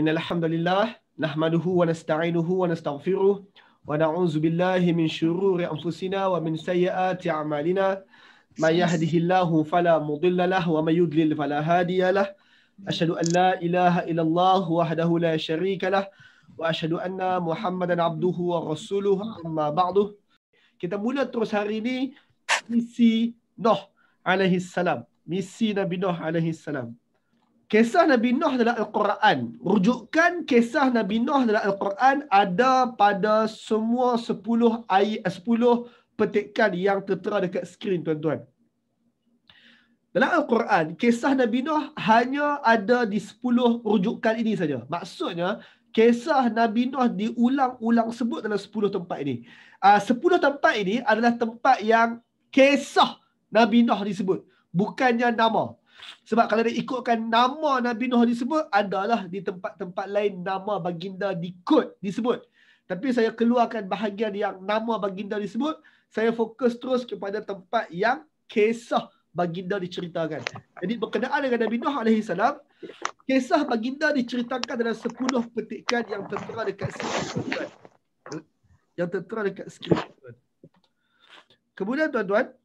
Innalhamdulillah nahmaduhu wa nasta'inuhu wa nastaghfiruh wa na'udzu billahi min syururi anfusina wa min sayyiati a'malina. May yahdihillahu fala mudilla lahu wa may yudlil fala hadiya lahu. Asyhadu an la ilaha illallah wahdahu la syarika lah wa asyhadu anna Muhammadan abduhu wa rasuluhu, amma ba'du. Kita mula terus hari ini misi Nuh alaihi salam. Misi Nabi Nuh alaihi salam. Kisah Nabi Nuh dalam Al-Quran, rujukan kisah Nabi Nuh dalam Al-Quran ada pada semua 10 petikan yang tertera dekat skrin, tuan-tuan. Dalam Al-Quran, kisah Nabi Nuh hanya ada di 10 rujukan ini saja. Maksudnya, kisah Nabi Nuh diulang-ulang sebut dalam 10 tempat ini. 10 tempat ini adalah tempat yang kisah Nabi Nuh disebut, bukannya nama. Sebab kalau dia ikutkan nama Nabi Nuh disebut, adalah di tempat-tempat lain nama baginda disebut. Tapi saya keluarkan bahagian yang nama baginda disebut, saya fokus terus kepada tempat yang kisah baginda diceritakan. Jadi berkenaan dengan Nabi Nuh alaihi salam, kisah baginda diceritakan dalam 10 petikan yang tertera dekat skrin. Kemudian tuan-tuan,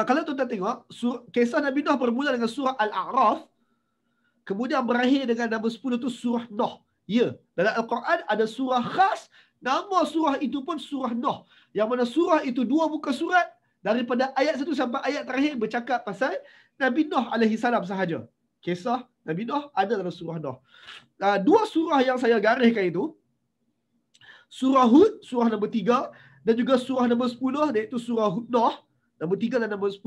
kalau tuan-tuan tengok, kisah Nabi Nuh bermula dengan surah Al-A'raf, kemudian berakhir dengan nombor 10 tu surah Nuh. Ya, dalam Al-Quran ada surah khas, nama surah itu pun surah Nuh. Yang mana surah itu 2 muka surat, daripada ayat 1 sampai ayat terakhir bercakap pasal Nabi Nuh alaihi salam sahaja. Kisah Nabi Nuh ada dalam surah Nuh. 2 surah yang saya gariskan itu, surah Hud, surah nombor 3, dan juga surah nombor 10, iaitu surah Nuh, nombor 3 dan nombor 10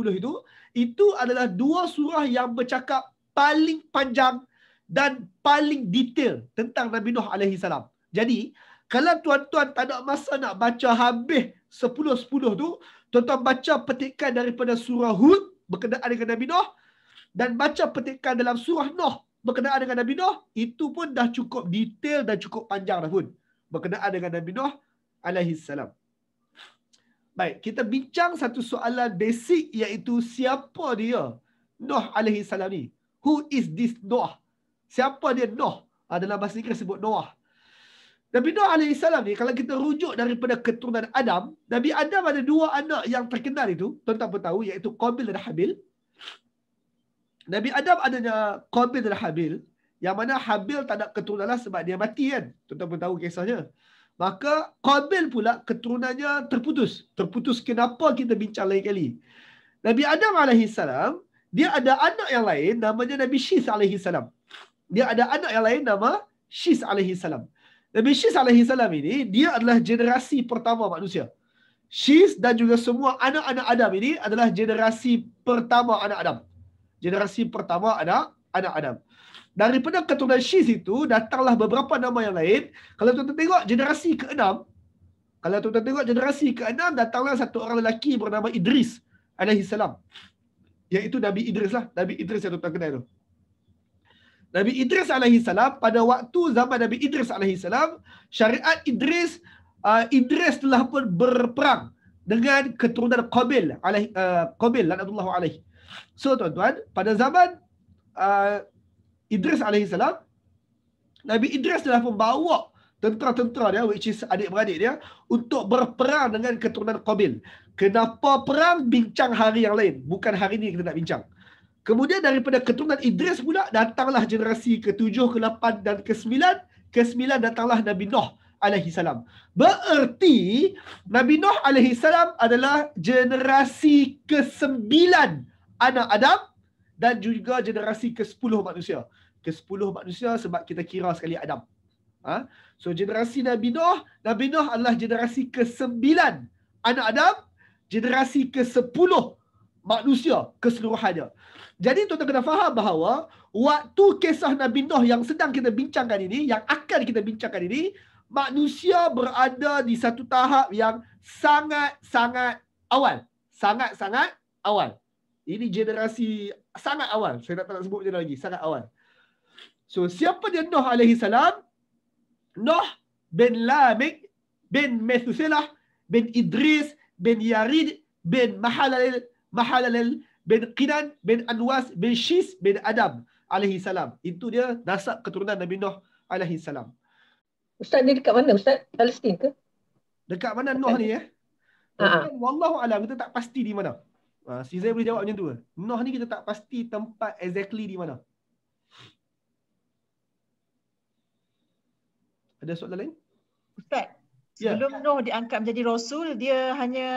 itu adalah 2 surah yang bercakap paling panjang dan paling detail tentang Nabi Nuh alaihi salam. Jadi, kalau tuan-tuan tak ada masa nak baca habis 10-10 tu, tuan-tuan baca petikan daripada surah Hud berkenaan dengan Nabi Nuh dan baca petikan dalam surah Nuh berkenaan dengan Nabi Nuh, itu pun dah cukup detail dan cukup panjang dah pun berkenaan dengan Nabi Nuh alaihi salam. Baik, kita bincang satu soalan basic, iaitu siapa dia Nuh alaihi salam ni? Who is this Nuh? Siapa dia Nuh? Dalam bahasa Inggeris sebut Noah. Nabi Nuh alaihi salam ni, kalau kita rujuk daripada keturunan Adam, Nabi Adam ada 2 anak yang terkenal itu, tuan-tuan pun tahu, iaitu Qabil dan Habil. Nabi Adam adanya Qabil dan Habil, yang mana Habil tak ada keturunan lah sebab dia mati kan. Tuan-tuan pun tahu kisahnya. Maka Qabil pula keturunannya terputus. Terputus kenapa kita bincang lain kali. Nabi Adam alaihi salam, dia ada anak yang lain namanya Nabi Syis alaihi salam. Dia ada anak yang lain nama Syis alaihi salam. Nabi Syis alaihi salam ini, dia adalah generasi pertama manusia. Syis dan juga semua anak-anak Adam ini adalah generasi pertama anak Adam. Generasi pertama anak Adam. Daripada keturunan Syis itu datanglah beberapa nama yang lain. Kalau tuan-tuan tengok generasi ke-6, datanglah satu orang lelaki bernama Idris alaihi salam. Iaitu Nabi Idris lah. Nabi Idris yang tuan-tuan kenal tu. Nabi Idris alaihi salam, pada waktu zaman Nabi Idris alaihi salam, syariat Idris telah pun berperang dengan keturunan Qabil laknatullah alaihi. So tuan-tuan, pada zaman Idris alaihi salam, Nabi Idris telah membawa tentera-tentera dia, which is adik-beradik dia, untuk berperang dengan keturunan Qabil. Kenapa perang? Bincang hari yang lain. Bukan hari ni kita nak bincang. Kemudian daripada keturunan Idris pula datanglah generasi ke-7, ke-8 dan ke-9. Ke-9 datanglah Nabi Nuh alaihi salam. Bererti Nabi Nuh alaihi salam adalah generasi ke-9 anak Adam dan juga generasi ke-10 manusia. Ke-10 manusia sebab kita kira sekali Adam. So generasi Nabi Nuh adalah generasi ke-9 anak Adam, generasi ke-10 manusia keseluruhannya. Jadi tuan-tuan kena faham bahawa waktu kisah Nabi Nuh yang sedang kita bincangkan ini, yang akan kita bincangkan ini, manusia berada di satu tahap yang sangat-sangat awal. Sangat-sangat awal. Ini generasi sangat awal. Saya tak nak sebut je lagi. Sangat awal. So, siapa dia Nuh alaihi salam? Nuh bin Lamik, bin Methuselah, bin Idris, bin Yarid, bin Mahalalel, bin Qinan, bin Anwas, bin Syis, bin Adam alaihi salam. Itu dia nasab keturunan Nabi Nuh alaihi salam. Ustaz ni dekat mana? Ustaz Palestin ke? Dekat mana Nuh ni Tuan-tuan, wallahu alam, kita tak pasti di mana. Si saya boleh jawab macam tu. Nuh ni kita tak pasti tempat exactly di mana. Ada soalan lain? Ustaz, sebelum Nuh diangkat menjadi Rasul, dia hanya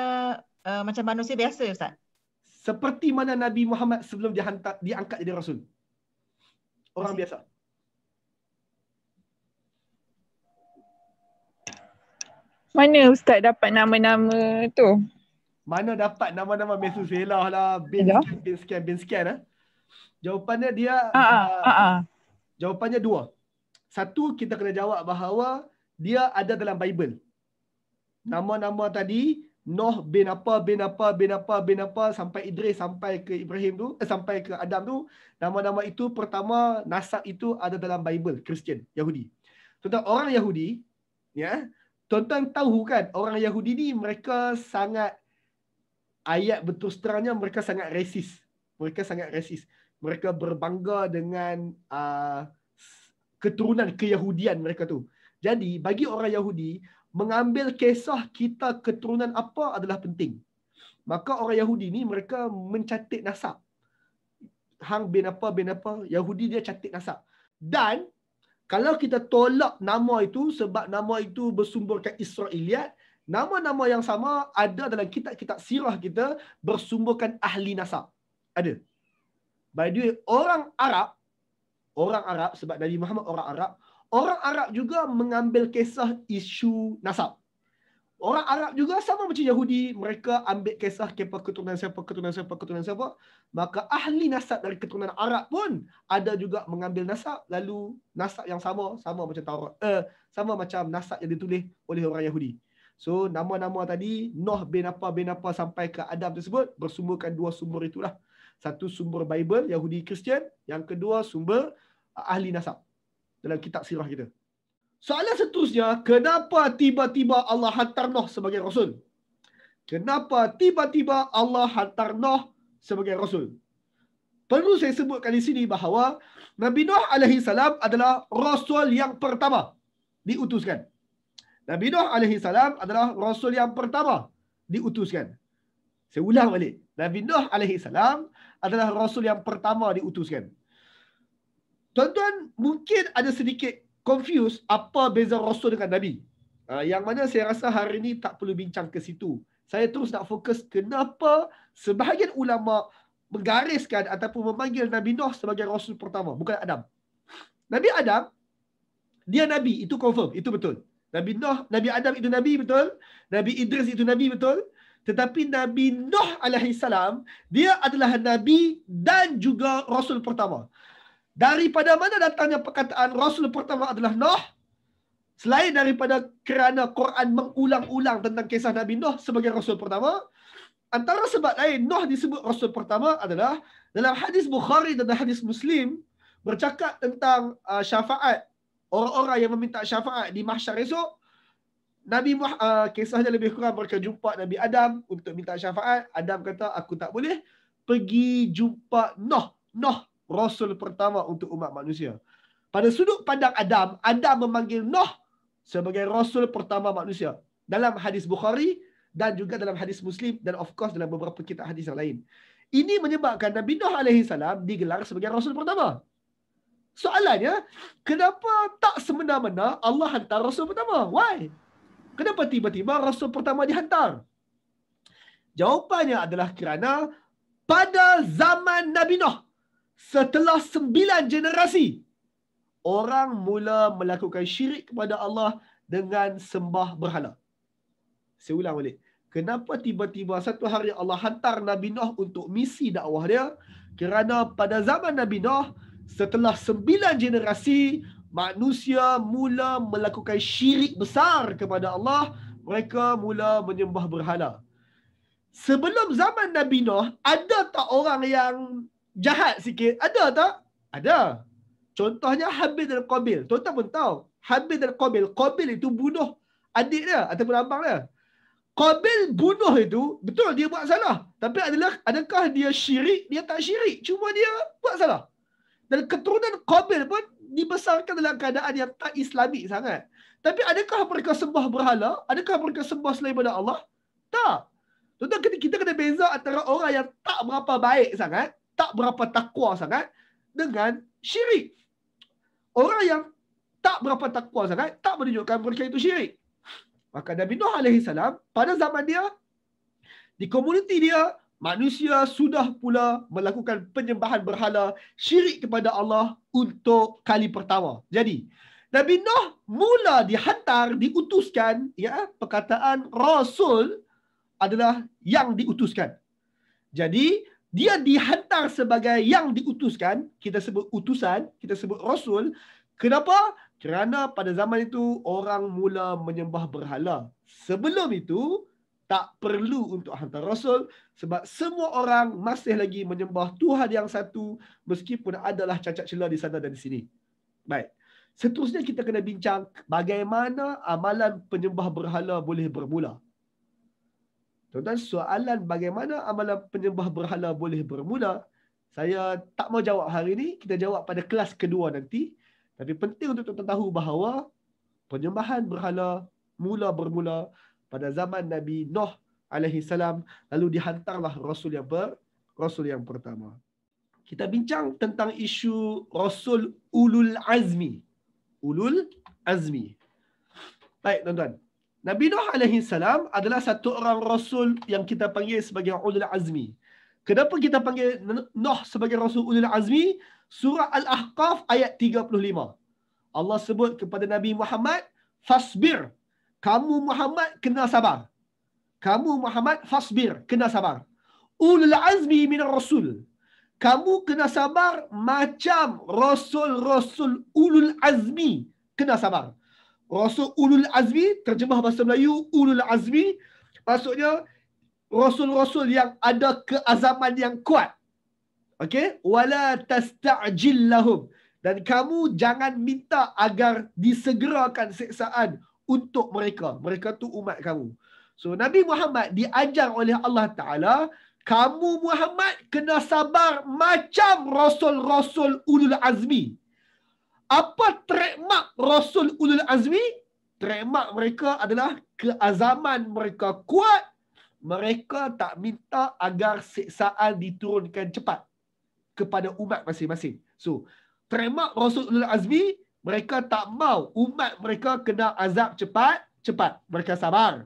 macam manusia biasa, Ustaz? Seperti mana Nabi Muhammad sebelum diangkat jadi Rasul. Orang biasa. Mana Ustaz dapat nama-nama tu? Mana dapat nama-nama Methuselah lah, bin sekian. Jawapannya dia jawapannya dua. Satu, kita kena jawab bahawa dia ada dalam Bible. Nama-nama tadi, Nuh bin apa sampai Idris, sampai ke Ibrahim tu, sampai ke Adam tu, nama-nama itu pertama nasab itu ada dalam Bible Kristian, Yahudi. Tuan-tuan, orang Yahudi, tuan-tuan tahu kan, orang Yahudi ni mereka sangat, ayat berterus terangnya, mereka sangat resis. Mereka berbangga dengan keturunan keyahudian mereka tu. Jadi, bagi orang Yahudi, mengambil kisah kita keturunan apa adalah penting. Maka orang Yahudi ni mereka mencatat nasab. Hang bin apa, Yahudi dia catat nasab. Dan kalau kita tolak nama itu sebab nama itu bersumberkan Israiliyat, nama-nama yang sama ada dalam kitab-kitab sirah kita bersumberkan ahli nasab. Ada. By the way, orang Arab sebab Nabi Muhammad orang Arab juga mengambil kisah isu nasab. Orang Arab juga sama macam Yahudi, mereka ambil kisah keturunan siapa. Maka ahli nasab dari keturunan Arab pun ada juga mengambil nasab, lalu nasab yang sama macam Taurat. Sama macam nasab yang ditulis oleh orang Yahudi. So nama-nama tadi Nuh bin apa sampai ke Adam tersebut bersumberkan dua sumber itulah. Satu sumber Bible Yahudi Kristian, yang kedua sumber ahli nasab dalam kitab sirah kita. Soalan seterusnya, kenapa tiba-tiba Allah hantar Nuh sebagai Rasul? Kenapa tiba-tiba Allah hantar Nuh sebagai Rasul? Perlu saya sebutkan di sini bahawa Nabi Nuh alaihi salam adalah Rasul yang pertama diutuskan. Nabi Nuh alaihi salam adalah Rasul yang pertama diutuskan. Saya ulang balik. Nabi Nuh alaihi salam adalah Rasul yang pertama diutuskan. Tuan-tuan, mungkin ada sedikit confuse apa beza Rasul dengan Nabi. Yang mana saya rasa hari ini tak perlu bincang ke situ. Saya terus nak fokus kenapa sebahagian ulama menggariskan ataupun memanggil Nabi Nuh sebagai Rasul pertama, bukan Adam. Nabi Adam, dia Nabi, itu confirm, itu betul. Nabi Nuh, Nabi Adam itu Nabi, betul. Nabi Idris itu Nabi, betul. Tetapi Nabi Nuh alaihi salam, dia adalah Nabi dan juga Rasul pertama. Daripada mana datangnya perkataan Rasul pertama adalah Nuh? Selain daripada kerana Quran mengulang-ulang tentang kisah Nabi Nuh sebagai Rasul pertama, antara sebab lain Nuh disebut Rasul pertama adalah dalam hadis Bukhari dan hadis Muslim bercakap tentang syafaat. Orang-orang yang meminta syafaat di mahsyar esok, kisahnya lebih kurang mereka jumpa Nabi Adam untuk minta syafaat. Adam kata, aku tak boleh. Pergi jumpa Nuh. Nuh Rasul pertama untuk umat manusia. Pada sudut pandang Adam, Adam memanggil Nuh sebagai Rasul pertama manusia. Dalam hadis Bukhari dan juga dalam hadis Muslim dan of course dalam beberapa kitab hadis yang lain. Ini menyebabkan Nabi Nuh alaihi salam digelar sebagai Rasul pertama. Soalannya, kenapa tak semena-mena Allah hantar Rasul pertama? Why? Kenapa tiba-tiba Rasul pertama dihantar? Jawapannya adalah kerana pada zaman Nabi Nuh, setelah 9 generasi, orang mula melakukan syirik kepada Allah dengan sembah berhala. Saya ulang balik. Kenapa tiba-tiba satu hari Allah hantar Nabi Nuh untuk misi dakwah dia? Kerana pada zaman Nabi Nuh, setelah 9 generasi, manusia mula melakukan syirik besar kepada Allah. Mereka mula menyembah berhala. Sebelum zaman Nabi Nuh, ada tak orang yang jahat sikit? Ada tak? Ada. Contohnya Habil dan Qabil. Tuan-tuan pun tahu. Habil dan Qabil. Qabil itu bunuh adik dia ataupun abang dia. Qabil bunuh itu, betul dia buat salah. Tapi adakah dia syirik? Dia tak syirik. Cuma dia buat salah. Dan keturunan Qabil pun dibesarkan dalam keadaan yang tak Islamik sangat. Tapi adakah mereka sembah berhala? Adakah mereka sembah selain daripada Allah? Tak. Tuan-tuan, kita kena beza antara orang yang tak berapa baik sangat, tak berapa takwa sangat, dengan syirik. Orang yang tak berapa takwa sangat, tak menunjukkan mereka itu syirik. Maka Nabi Nuh AS, pada zaman dia, di komuniti dia, manusia sudah pula melakukan penyembahan berhala, syirik kepada Allah untuk kali pertama. Jadi, Nabi Nuh mula dihantar, diutuskan, ya, perkataan Rasul adalah yang diutuskan. Jadi, dia dihantar sebagai yang diutuskan, kita sebut utusan, kita sebut Rasul. Kenapa? Kerana pada zaman itu orang mula menyembah berhala. Sebelum itu, tak perlu untuk hantar Rasul sebab semua orang masih lagi menyembah Tuhan yang satu meskipun adalah cacat celah di sana dan di sini. Baik. Seterusnya kita kena bincang bagaimana amalan penyembah berhala boleh bermula. Tuan-tuan, soalan bagaimana amalan penyembah berhala boleh bermula, saya tak mau jawab hari ini, kita jawab pada kelas kedua nanti. Tapi penting untuk tuan-tuan tahu bahawa penyembahan berhala bermula pada zaman Nabi Nuh AS, lalu dihantarlah Rasul yang pertama. Kita bincang tentang isu Rasul Ulul Azmi. Ulul Azmi. Baik, tuan-tuan. Nabi Nuh AS adalah satu orang Rasul yang kita panggil sebagai Ulul Azmi. Kenapa kita panggil Nuh sebagai Rasul Ulul Azmi? Surah Al-Ahqaf ayat 35. Allah sebut kepada Nabi Muhammad, fasbir. Kamu Muhammad kena sabar. Kamu Muhammad fasbir, kena sabar. Ulul Azmi minar Rasul. Kamu kena sabar macam Rasul-Rasul Ulul Azmi kena sabar. Rasul Ulul Azmi, terjemah bahasa Melayu, Ulul Azmi, maksudnya Rasul-Rasul yang ada keazaman yang kuat. Okey? Wala tasta'jil lahum. Dan kamu jangan minta agar disegerakan siksaan untuk mereka. Mereka tu umat kamu. So, Nabi Muhammad diajar oleh Allah Ta'ala, kamu Muhammad kena sabar macam Rasul-Rasul Ulul Azmi. Apa trademark Rasul Ulul Azmi? Trademark mereka adalah keazaman mereka kuat. Mereka tak minta agar siksaan diturunkan cepat kepada umat masing-masing. So, trademark Rasul Ulul Azmi, mereka tak mau umat mereka kena azab cepat. Mereka sabar.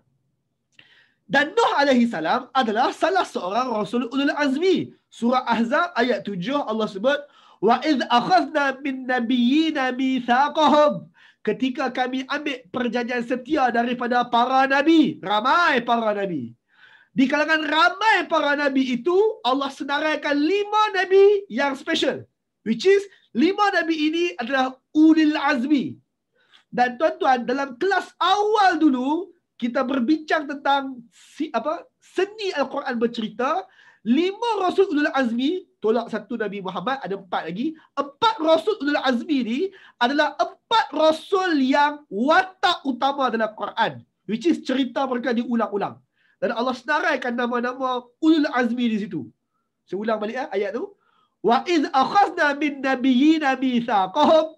Dan Nuh AS adalah salah seorang Rasul Ulul Azmi. Surah Ahzab ayat 7 Allah sebut, wa idh akhadna min nabiyyina mitsaqahum. Ketika kami ambil perjanjian setia daripada para nabi, ramai para nabi. Di kalangan ramai para nabi itu, Allah senaraikan 5 nabi yang special. Which is, 5 nabi ini adalah Ulul Azmi. Dan tuan-tuan, dalam kelas awal dulu, kita berbincang tentang seni Al-Quran bercerita, 5 Rasul Ulul Azmi, tolak 1 Nabi Muhammad, ada 4 lagi. 4 Rasul Ulul Azmi ni adalah 4 Rasul yang watak utama dalam Quran. Which is cerita mereka diulang-ulang. Dan Allah senaraikan nama-nama Ulul Azmi di situ. Saya ulang balik ayat tu. Wa idh akhadna min nabiyyina mitsaqahum.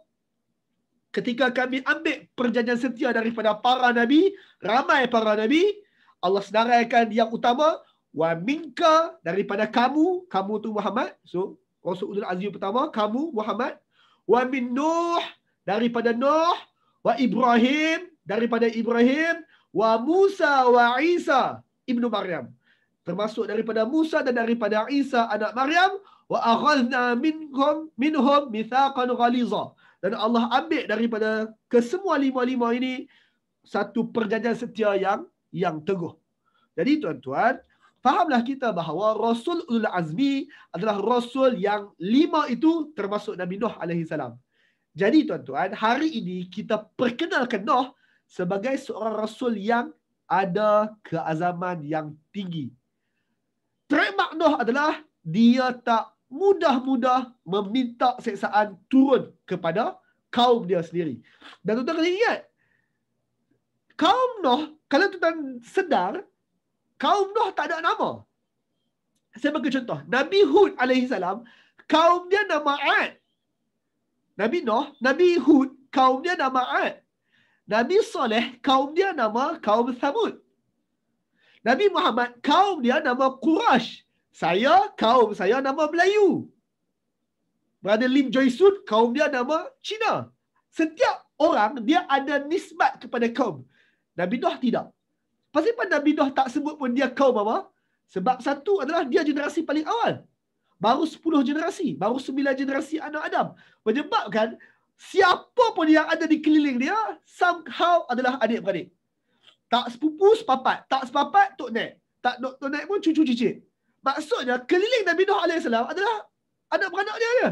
Ketika kami ambil perjanjian setia daripada para nabi, ramai para nabi, Allah senaraikan yang utama, wa minka, daripada kamu tu Muhammad. So, Rasul Ulul Azmi pertama, kamu Muhammad. Wa min Nuh, daripada Nuh. Wa Ibrahim, daripada Ibrahim. Wa Musa wa Isa ibnu Maryam. Termasuk daripada Musa dan daripada Isa anak Maryam. Wa akhadna minhum mitsaqan ghaliza. Dan Allah ambil daripada kesemua 5 ini satu perjanjian setia yang teguh. Jadi tuan-tuan, fahamlah kita bahawa Rasul Ulul Azmi adalah Rasul yang 5 itu termasuk Nabi Nuh AS. Jadi tuan-tuan, hari ini kita perkenalkan Nuh sebagai seorang Rasul yang ada keazaman yang tinggi. Trademark Nuh adalah dia tak mudah-mudah meminta siksaan turun kepada kaum dia sendiri. Dan tuan-tuan kena ingat, kaum Nuh, kalau tuan-tuan sedar, kaum Nuh tak ada nama. Saya bagi contoh. Nabi Hud AS, kaum dia nama Ad. Nabi Nuh, Nabi Hud, kaum dia nama Ad. Nabi Saleh, kaum dia nama kaum Thamud. Nabi Muhammad, kaum dia nama Quraisy. Kaum saya nama Melayu. Brother Lim Joy Sun, kaum dia nama Cina. Setiap orang dia ada nisbat kepada kaum. Nabi Nuh tidak. Pasal Nabi Nuh tak sebut pun dia kaum apa? Sebab satu adalah dia generasi paling awal. Baru 10 generasi. Baru 9 generasi anak Adam. Menyebabkan siapa pun yang ada di keliling dia, somehow adalah adik-beradik. Tak sepupu, sepapat. Tak sepapat, tok nek. Tak tok nek pun cucu cicit. Maksudnya, keliling Nabi Nuh AS adalah anak-beranak dia.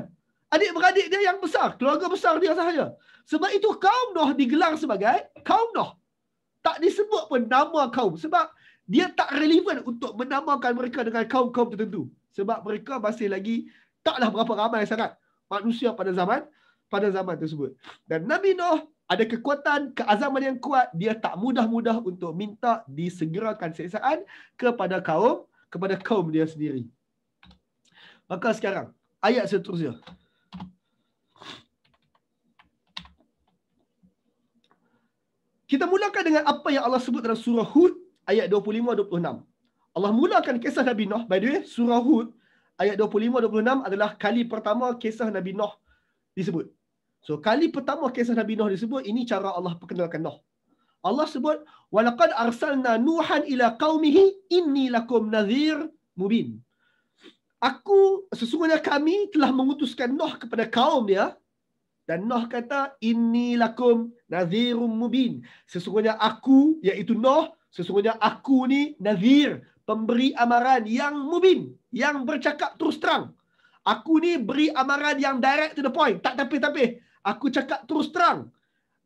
Adik-beradik dia yang besar. Keluarga besar dia sahaja. Sebab itu kaum Nuh digelar sebagai kaum Nuh. Tak disebut pun nama kaum. Sebab dia tak relevan untuk menamakan mereka dengan kaum-kaum tertentu. Sebab mereka masih lagi taklah berapa ramai sangat manusia pada zaman tersebut. Dan Nabi Nuh ada kekuatan, keazaman yang kuat. Dia tak mudah-mudah untuk minta disegerakan siksaan kepada kaum dia sendiri. Maka sekarang, ayat seterusnya. Kita mulakan dengan apa yang Allah sebut dalam surah Hud ayat 25-26. Allah mulakan kisah Nabi Nuh. By the way, surah Hud ayat 25-26 adalah kali pertama kisah Nabi Nuh disebut. So, kali pertama kisah Nabi Nuh disebut, ini cara Allah perkenalkan Nuh. Allah sebut, وَلَقَدْ أَرْسَلْنَا نُوحًا إِلَىٰ قَوْمِهِ إِنِّي لَكُمْ نَذِيرٌ مُبِينٌ. Sesungguhnya kami telah mengutuskan Nuh kepada kaum dia. Dan Nuh kata, Inni lakum nadhirum mubin. Sesungguhnya aku, iaitu Nuh, sesungguhnya aku ni nadhir, pemberi amaran yang mubin, yang bercakap terus terang. Aku ni beri amaran yang direct to the point. Tak tapih-tapih. Aku cakap terus terang.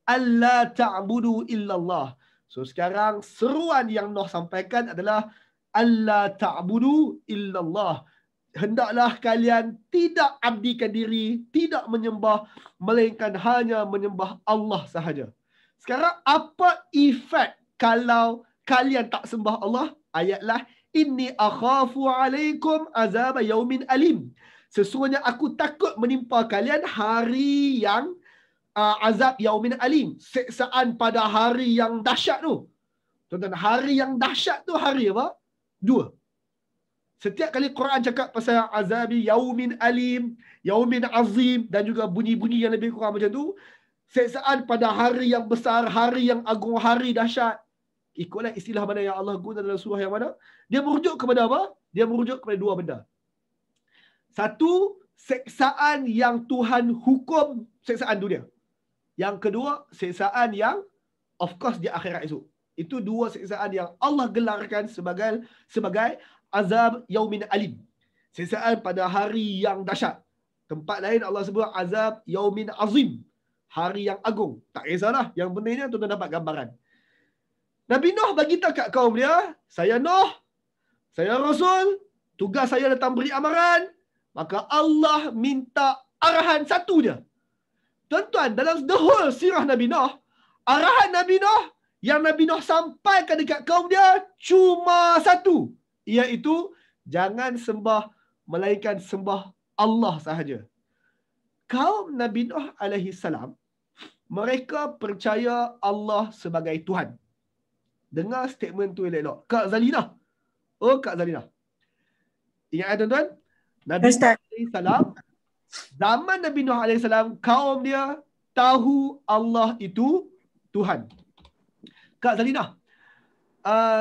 Allah ta'budu illallah. So sekarang seruan yang Nuh sampaikan adalah Allah ta'budu illallah. Hendaklah kalian tidak abdikan diri, tidak menyembah, melainkan hanya menyembah Allah sahaja. Sekarang apa efek kalau kalian tak sembah Allah? Ayatlah, Inni akhafu alaikum azab yaumin alim. Sesungguhnya aku takut menimpa kalian hari yang azab yaumin alim. Seksaan pada hari yang dahsyat tu. Tuan-tuan, hari yang dahsyat tu hari apa? 2. Setiap kali Quran cakap pasal azabi yaumin alim, yaumin azim dan juga bunyi-bunyi yang lebih kurang macam tu, seksaan pada hari yang besar, hari yang agung, hari dahsyat. Ikutlah istilah mana yang Allah guna dalam surah yang mana. Dia merujuk kepada apa? Dia merujuk kepada 2 benda. Satu, seksaan yang Tuhan hukum, seksaan dunia. Yang kedua, seksaan yang of course di akhirat esok. Itu 2 seksaan yang Allah gelarkan sebagai azab yaumin alim. Seksaan pada hari yang dahsyat. Tempat lain Allah sebut azab yaumin azim. Hari yang agung. Tak kisahlah. Yang pentingnya tuan-tuan dapat gambaran. Nabi Nuh bagi tahu kat kaum dia, saya Nuh, saya Rasul, tugas saya datang beri amaran. Maka Allah minta arahan satu je. Tuan-tuan, dalam the whole sirah Nabi Nuh, arahan Nabi Nuh yang Nabi Nuh sampaikan dekat kaum dia cuma satu. Iaitu, jangan sembah melainkan sembah Allah sahaja. Kaum Nabi Nuh alaihi salam, mereka percaya Allah sebagai Tuhan. Dengar statement tu elok-elok. Kak Zalinah. Oh, Kak Zalinah. Ingat tuan-tuan? Nabi Nuh alaihi salam, zaman Nabi Nuh alaihi salam, kaum dia tahu Allah itu Tuhan. Kak Zalinah,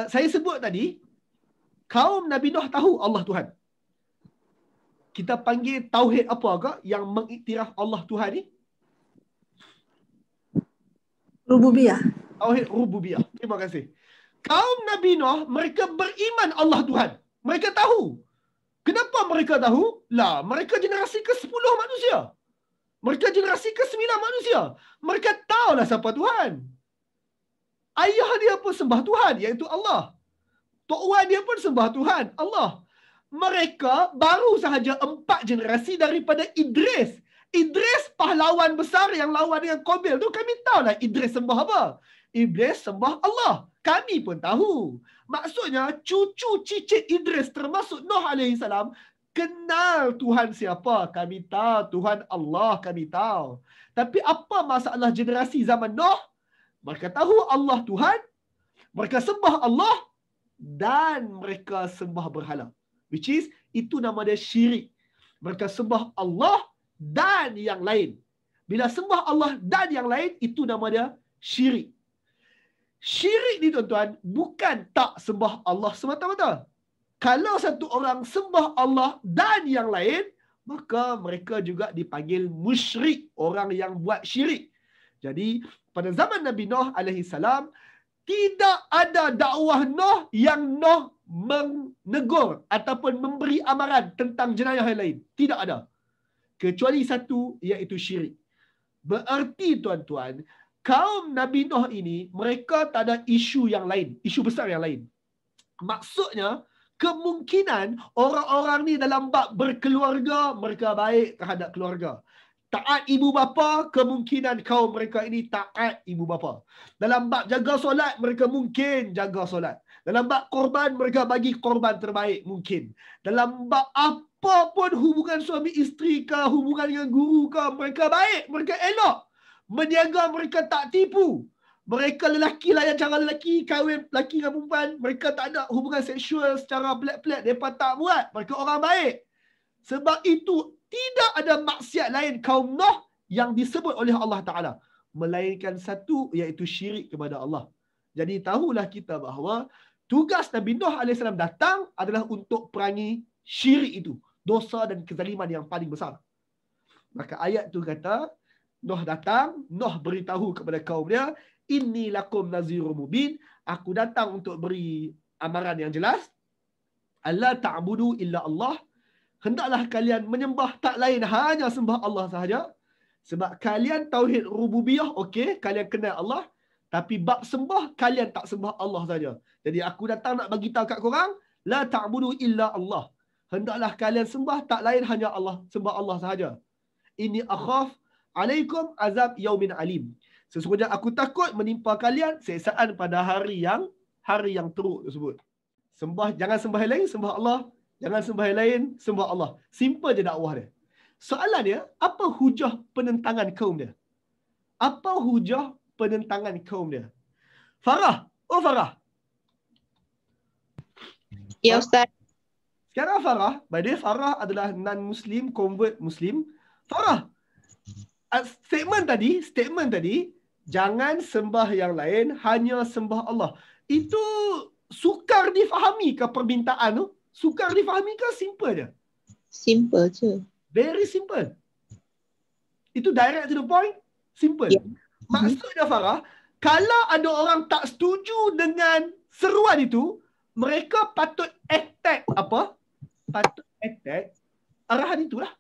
saya sebut tadi, kaum Nabi Nuh tahu Allah Tuhan. Kita panggil tauhid apa kak yang mengiktiraf Allah Tuhan ni? Rububiyah. Tauhid rububiyah. Terima kasih. Kaum Nabi Nuh, mereka beriman Allah Tuhan. Mereka tahu. Kenapa mereka tahu? Lah, mereka generasi ke-10 manusia. Mereka generasi ke-9 manusia. Mereka tahulah siapa Tuhan. Ayah dia pun sembah Tuhan, iaitu Allah. Tok Wan dia pun sembah Tuhan, Allah. Mereka baru sahaja 4 generasi daripada Idris. Idris pahlawan besar yang lawan dengan Qabil tu, kami tahulah Idris sembah apa. Iblis sembah Allah. Kami pun tahu. Maksudnya cucu cicit Idris termasuk Nuh alaihi salam kenal Tuhan siapa? Kami tahu. Tuhan Allah kami tahu. Tapi apa masalah generasi zaman Nuh? Mereka tahu Allah Tuhan. Mereka sembah Allah. Dan mereka sembah berhala. Which is, itu nama dia syirik. Mereka sembah Allah dan yang lain. Bila sembah Allah dan yang lain, itu nama dia syirik. Syirik ni tuan-tuan, bukan tak sembah Allah semata-mata. Kalau satu orang sembah Allah dan yang lain, maka mereka juga dipanggil musyrik, orang yang buat syirik. Jadi, pada zaman Nabi Nuh AS, tidak ada dakwah Nuh yang Nuh menegur ataupun memberi amaran tentang jenayah yang lain. Tidak ada. Kecuali satu, iaitu syirik. Berarti tuan-tuan, kaum Nabi Nuh ini, mereka tak ada isu yang lain. Isu besar yang lain. Maksudnya, kemungkinan orang-orang ni dalam bab berkeluarga, mereka baik terhadap keluarga. Taat ibu bapa, kemungkinan kaum mereka ini taat ibu bapa. Dalam bab jaga solat, mereka mungkin jaga solat. Dalam bab korban, mereka bagi korban terbaik mungkin. Dalam bab apa pun hubungan suami isteri ke, hubungan dengan guru ke, mereka baik, mereka elok. Menjaga, mereka tak tipu. Mereka lelaki layan cara lelaki, kahwin lelaki dengan perempuan. Mereka tak ada hubungan seksual secara pelik-pelik. Mereka tak buat. Mereka orang baik. Sebab itu, tidak ada maksiat lain kaum Nuh yang disebut oleh Allah Ta'ala. Melainkan satu, iaitu syirik kepada Allah. Jadi tahulah kita bahawa tugas Nabi Nuh AS datang adalah untuk perangi syirik itu. Dosa dan kezaliman yang paling besar. Maka ayat tu kata, Nuh datang, Nuh beritahu kepada kaum dia, inni lakum nazirun mubin, aku datang untuk beri amaran yang jelas. Allah ta'budu illa Allah. Hendaklah kalian menyembah tak lain hanya sembah Allah sahaja. Sebab kalian tauhid rububiyah, okey, kalian kenal Allah. Tapi bab sembah, kalian tak sembah Allah saja. Jadi aku datang nak bagi tahu kat korang, la ta'budu illa Allah. Hendaklah kalian sembah tak lain hanya Allah, sembah Allah sahaja. Inni akhaf alaikum azab yaumin alim. Sesungguhnya aku takut menimpa kalian siksaan pada hari yang teruk tersebut. Jangan sembah yang lain, sembah Allah. Jangan sembah yang lain, sembah Allah. Simple je dakwah dia. Soalan dia, apa hujah penentangan kaum dia? Apa hujah penentangan kaum dia? Farah. Oh Farah. Ya Ustaz. Sekarang Farah, by the way, Farah adalah non-Muslim, convert Muslim. Farah, statement tadi, jangan sembah yang lain, hanya sembah Allah. Itu sukar difahami ke permintaan tu? Sukar difahami ke simple je? Simple je. Very simple. Itu direct to the point, simple. Yeah. Maksudnya Farah, kalau ada orang tak setuju dengan seruan itu, mereka patut attack apa? Patut attack arahan itulah.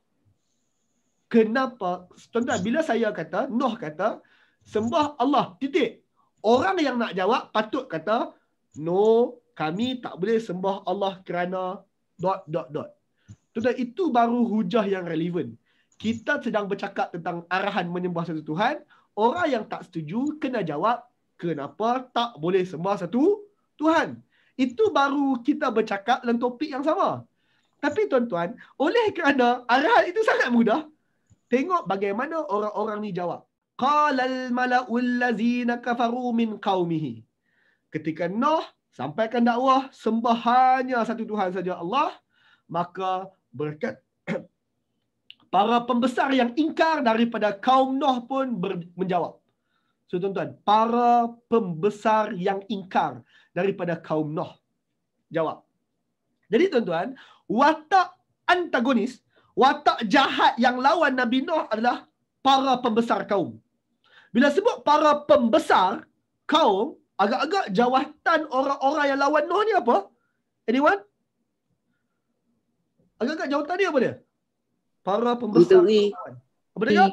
Kenapa? Tuan-tuan, bila saya kata, Nuh kata, sembah Allah, titik. Orang yang nak jawab patut kata, no, kami tak boleh sembah Allah kerana ... Tuan-tuan, itu baru hujah yang relevan. Kita sedang bercakap tentang arahan menyembah satu Tuhan. Orang yang tak setuju kena jawab, kenapa tak boleh sembah satu Tuhan. Itu baru kita bercakap dalam topik yang sama. Tapi tuan-tuan, oleh kerana arahan itu sangat mudah, tengok bagaimana orang-orang ni jawab. Qalal mala'ul lazina kafaru min qaumihi. Ketika Nuh sampaikan dakwah sembah hanya satu Tuhan saja Allah, maka berkat para pembesar yang ingkar daripada kaum Nuh pun menjawab. So tuan-tuan, para pembesar yang ingkar daripada kaum Nuh jawab. Jadi tuan-tuan, watak antagonis, watak jahat yang lawan Nabi Nuh adalah para pembesar kaum. Bila sebut para pembesar kaum, agak-agak jawatan orang-orang yang lawan Nuh ni apa? Anyone? Agak-agak jawatan dia apa dia? Para pembesar. Menteri. Apa dia?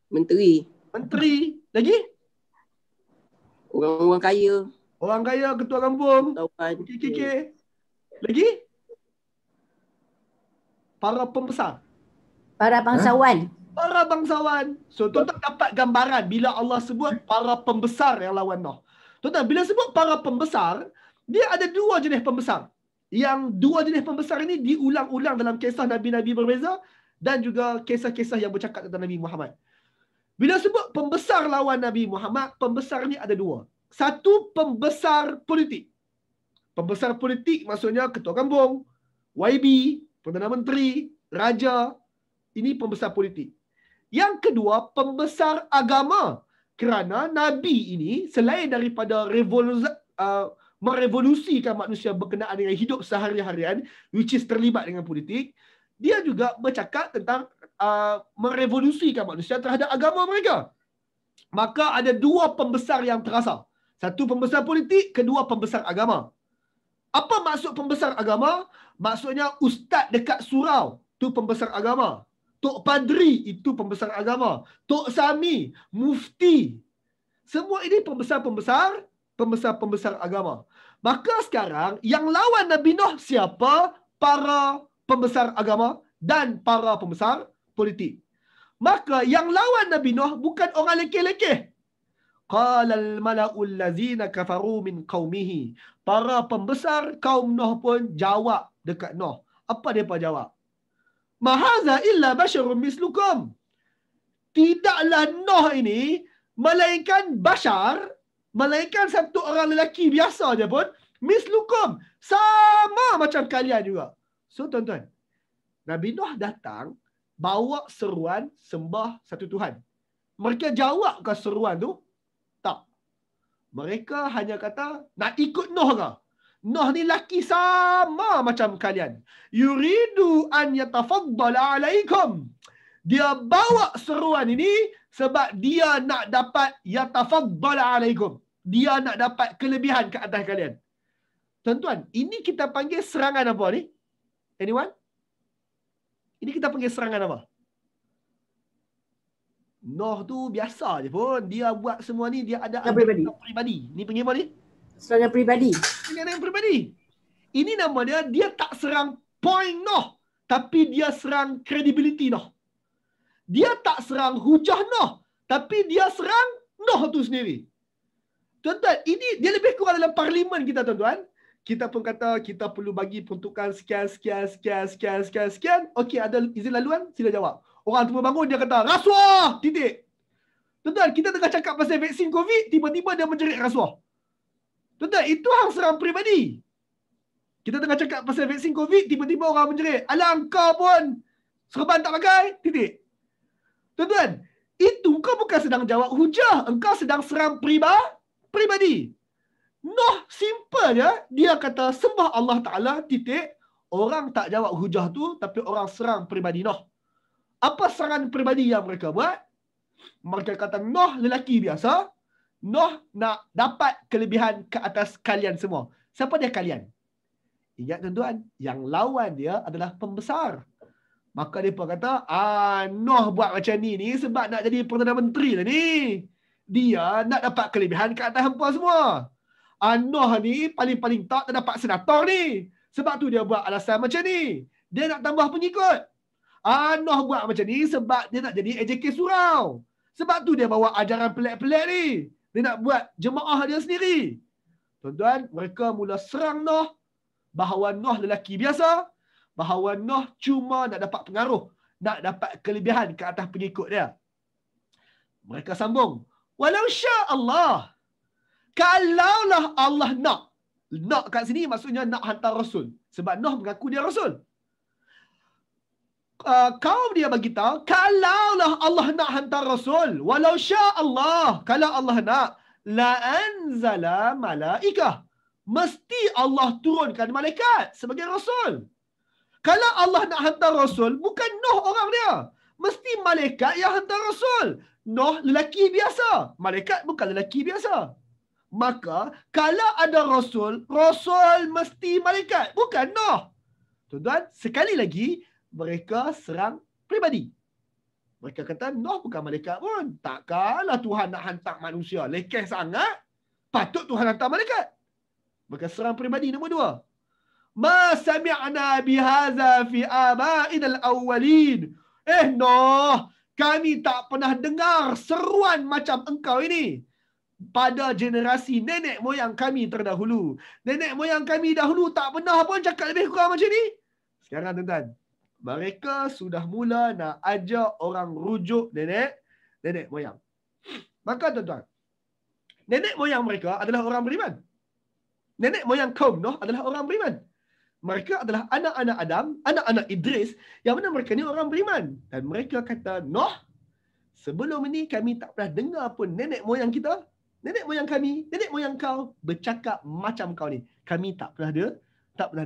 Menteri. Menteri. Lagi? Orang-orang kaya. Orang kaya, ketua kampung. KKK. Lagi? Para pembesar. Para bangsawan. Para bangsawan. So, tuan-tuan dapat gambaran bila Allah sebut para pembesar yang lawan Nuh. Tuan-tuan, bila sebut para pembesar, dia ada dua jenis pembesar. yang dua jenis pembesar ini diulang-ulang dalam kisah Nabi-Nabi berbeza dan juga kisah-kisah yang bercakap tentang Nabi Muhammad. Bila sebut pembesar lawan Nabi Muhammad, pembesar ni ada dua. Satu, pembesar politik. Pembesar politik maksudnya ketua kampung, YB, Perdana Menteri, Raja. Ini pembesar politik. Yang kedua, pembesar agama. Kerana Nabi ini selain daripada merevolusikan manusia berkenaan dengan hidup sehari-harian, which is terlibat dengan politik, dia juga bercakap tentang merevolusikan manusia terhadap agama mereka. Maka ada dua pembesar yang terasa. Satu pembesar politik, kedua pembesar agama. Apa maksud pembesar agama? Maksudnya ustaz dekat surau, tu pembesar agama. Tok Padri, itu pembesar agama. Tok Sami, Mufti. Semua ini pembesar agama. Maka sekarang, yang lawan Nabi Nuh siapa? Para pembesar agama dan para pembesar politik. Maka yang lawan Nabi Nuh bukan orang lekeh-lekeh. Qalal mala'ul lazina kafaru min qaumihi. Para pembesar kaum Nuh pun jawab dekat Nuh. Apa mereka jawab? Mahaza illa basyarun mislukum. Tidaklah Nuh ini melainkan bashar, melainkan satu orang lelaki biasa je pun, mislukum, sama macam kalian juga. So tuan-tuan, Nabi Nuh datang bawa seruan sembah satu Tuhan. Mereka jawab ke seruan tu? Tak. Mereka hanya kata, nak ikut Nuh ke? Nuh ni laki sama macam kalian. Yuridu an yatafaddala alaikum. Dia bawa seruan ini sebab dia nak dapat yatafaddala alaikum. Dia nak dapat kelebihan ke atas kalian. Tuan-tuan, ini kita panggil serangan apa ni? Anyone? Ini kita panggil serangan apa? Nuh tu biasa je pun. Dia buat semua ni, dia ada pribadi. Ni panggil apa ni? Serangan pribadi. Serangan pribadi. Ini nama dia tak serang point Nuh. Tapi dia serang credibility Nuh. Dia tak serang hujah Nuh. Tapi dia serang Nuh tu sendiri. Tuan-tuan, ini dia lebih kurang dalam parlimen kita, tuan-tuan. Kita pun kata kita perlu bagi peruntukan sekian. Okey, ada izin laluan? Sila jawab. Orang tu bangun, dia kata, rasuah! Titik. Tuan-tuan, kita tengah cakap pasal vaksin COVID, tiba-tiba dia menjerit rasuah. Tuan-tuan, itu hang serang peribadi. Kita tengah cakap pasal vaksin COVID, tiba-tiba orang menjerit, alah engkau pun serban tak pakai? Titik. Tuan-tuan, itu engkau bukan sedang jawab hujah. Engkau sedang serang peribadi. Nuh simple je. Dia kata sembah Allah Ta'ala, titik. Orang tak jawab hujah tu, tapi orang serang peribadi Nuh. Apa serangan peribadi yang mereka buat? Mereka kata Nuh lelaki biasa. Nuh nak dapat kelebihan ke atas kalian semua. Siapa dia kalian? Ingat tuan-tuan, yang lawan dia adalah pembesar. Maka dia pun kata, Nuh buat macam ni sebab nak jadi Perdana Menteri lah ni. Dia nak dapat kelebihan ke atas hampa semua. Nuh ni paling-paling tak dapat senator ni. Sebab tu dia buat alasan macam ni. Dia nak tambah pengikut. Nuh buat macam ni sebab dia nak jadi AJK surau. Sebab tu dia bawa ajaran pelik-pelik ni. Dia nak buat jemaah dia sendiri. Tuan-tuan, mereka mula serang Nuh bahawa Nuh lelaki biasa. Bahawa Nuh cuma nak dapat pengaruh. Nak dapat kelebihan ke atas pengikut dia. Mereka sambung. Walau sya' Allah. Kalaulah Allah nak. Nak kat sini maksudnya nak hantar Rasul. Sebab Nuh mengaku dia Rasul. Kaum dia bagi tahu, kalaulah Allah nak hantar Rasul, walau sya' Allah, kalau Allah nak, la anzala malaikah. Mesti Allah turunkan malaikat sebagai Rasul. Kalau Allah nak hantar Rasul, bukan Nuh orang dia. Mesti malaikat yang hantar Rasul. Nuh lelaki biasa. Malaikat bukan lelaki biasa. Maka, kalau ada Rasul, Rasul mesti malaikat. Bukan Nuh. Tuan-tuan, sekali lagi, mereka serang pribadi. Mereka kata, Nuh bukan malaikat pun. Takkanlah Tuhan nak hantar manusia. Lekeh sangat. Patut Tuhan hantar malaikat. Mereka serang pribadi nombor 2. Ma sami'na bihaza fi aba'ina al-awwalin. Nuh, kami tak pernah dengar seruan macam engkau ini pada generasi nenek moyang kami terdahulu. Nenek moyang kami dahulu tak pernah pun cakap lebih kurang macam ni. Sekarang tuan-tuan, mereka sudah mula nak ajar orang rujuk nenek moyang. Maka tuan-tuan, nenek moyang mereka adalah orang beriman. Nenek moyang kaum Nuh adalah orang beriman. Mereka adalah anak-anak Adam, anak-anak Idris, yang mana mereka ni orang beriman. Dan mereka kata, Nuh, sebelum ini kami tak pernah dengar pun nenek moyang kita, nenek moyang kami, nenek moyang kau bercakap macam kau ni. Kami tak pernah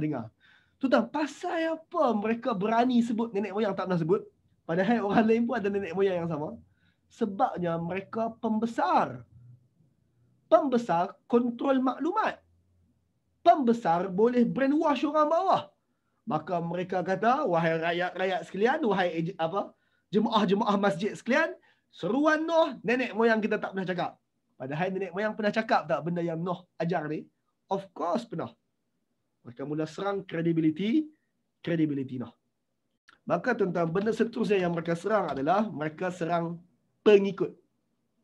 dengar. Tuan-tuan, pasal apa mereka berani sebut nenek moyang tak pernah sebut? Padahal orang lain pun ada nenek moyang yang sama. Sebabnya mereka pembesar. Pembesar kontrol maklumat. Pembesar boleh brainwash orang bawah. Maka mereka kata, wahai rakyat-rakyat sekalian, wahai jemaah-jemaah masjid sekalian, seruan Nuh, nenek moyang kita tak pernah cakap. Padahal nenek moyang pernah cakap tak benda yang Nuh ajar ni? Of course pernah. Mereka mula serang kredibiliti Nuh. Maka tuan-tuan, benda seterusnya yang mereka serang adalah mereka serang pengikut.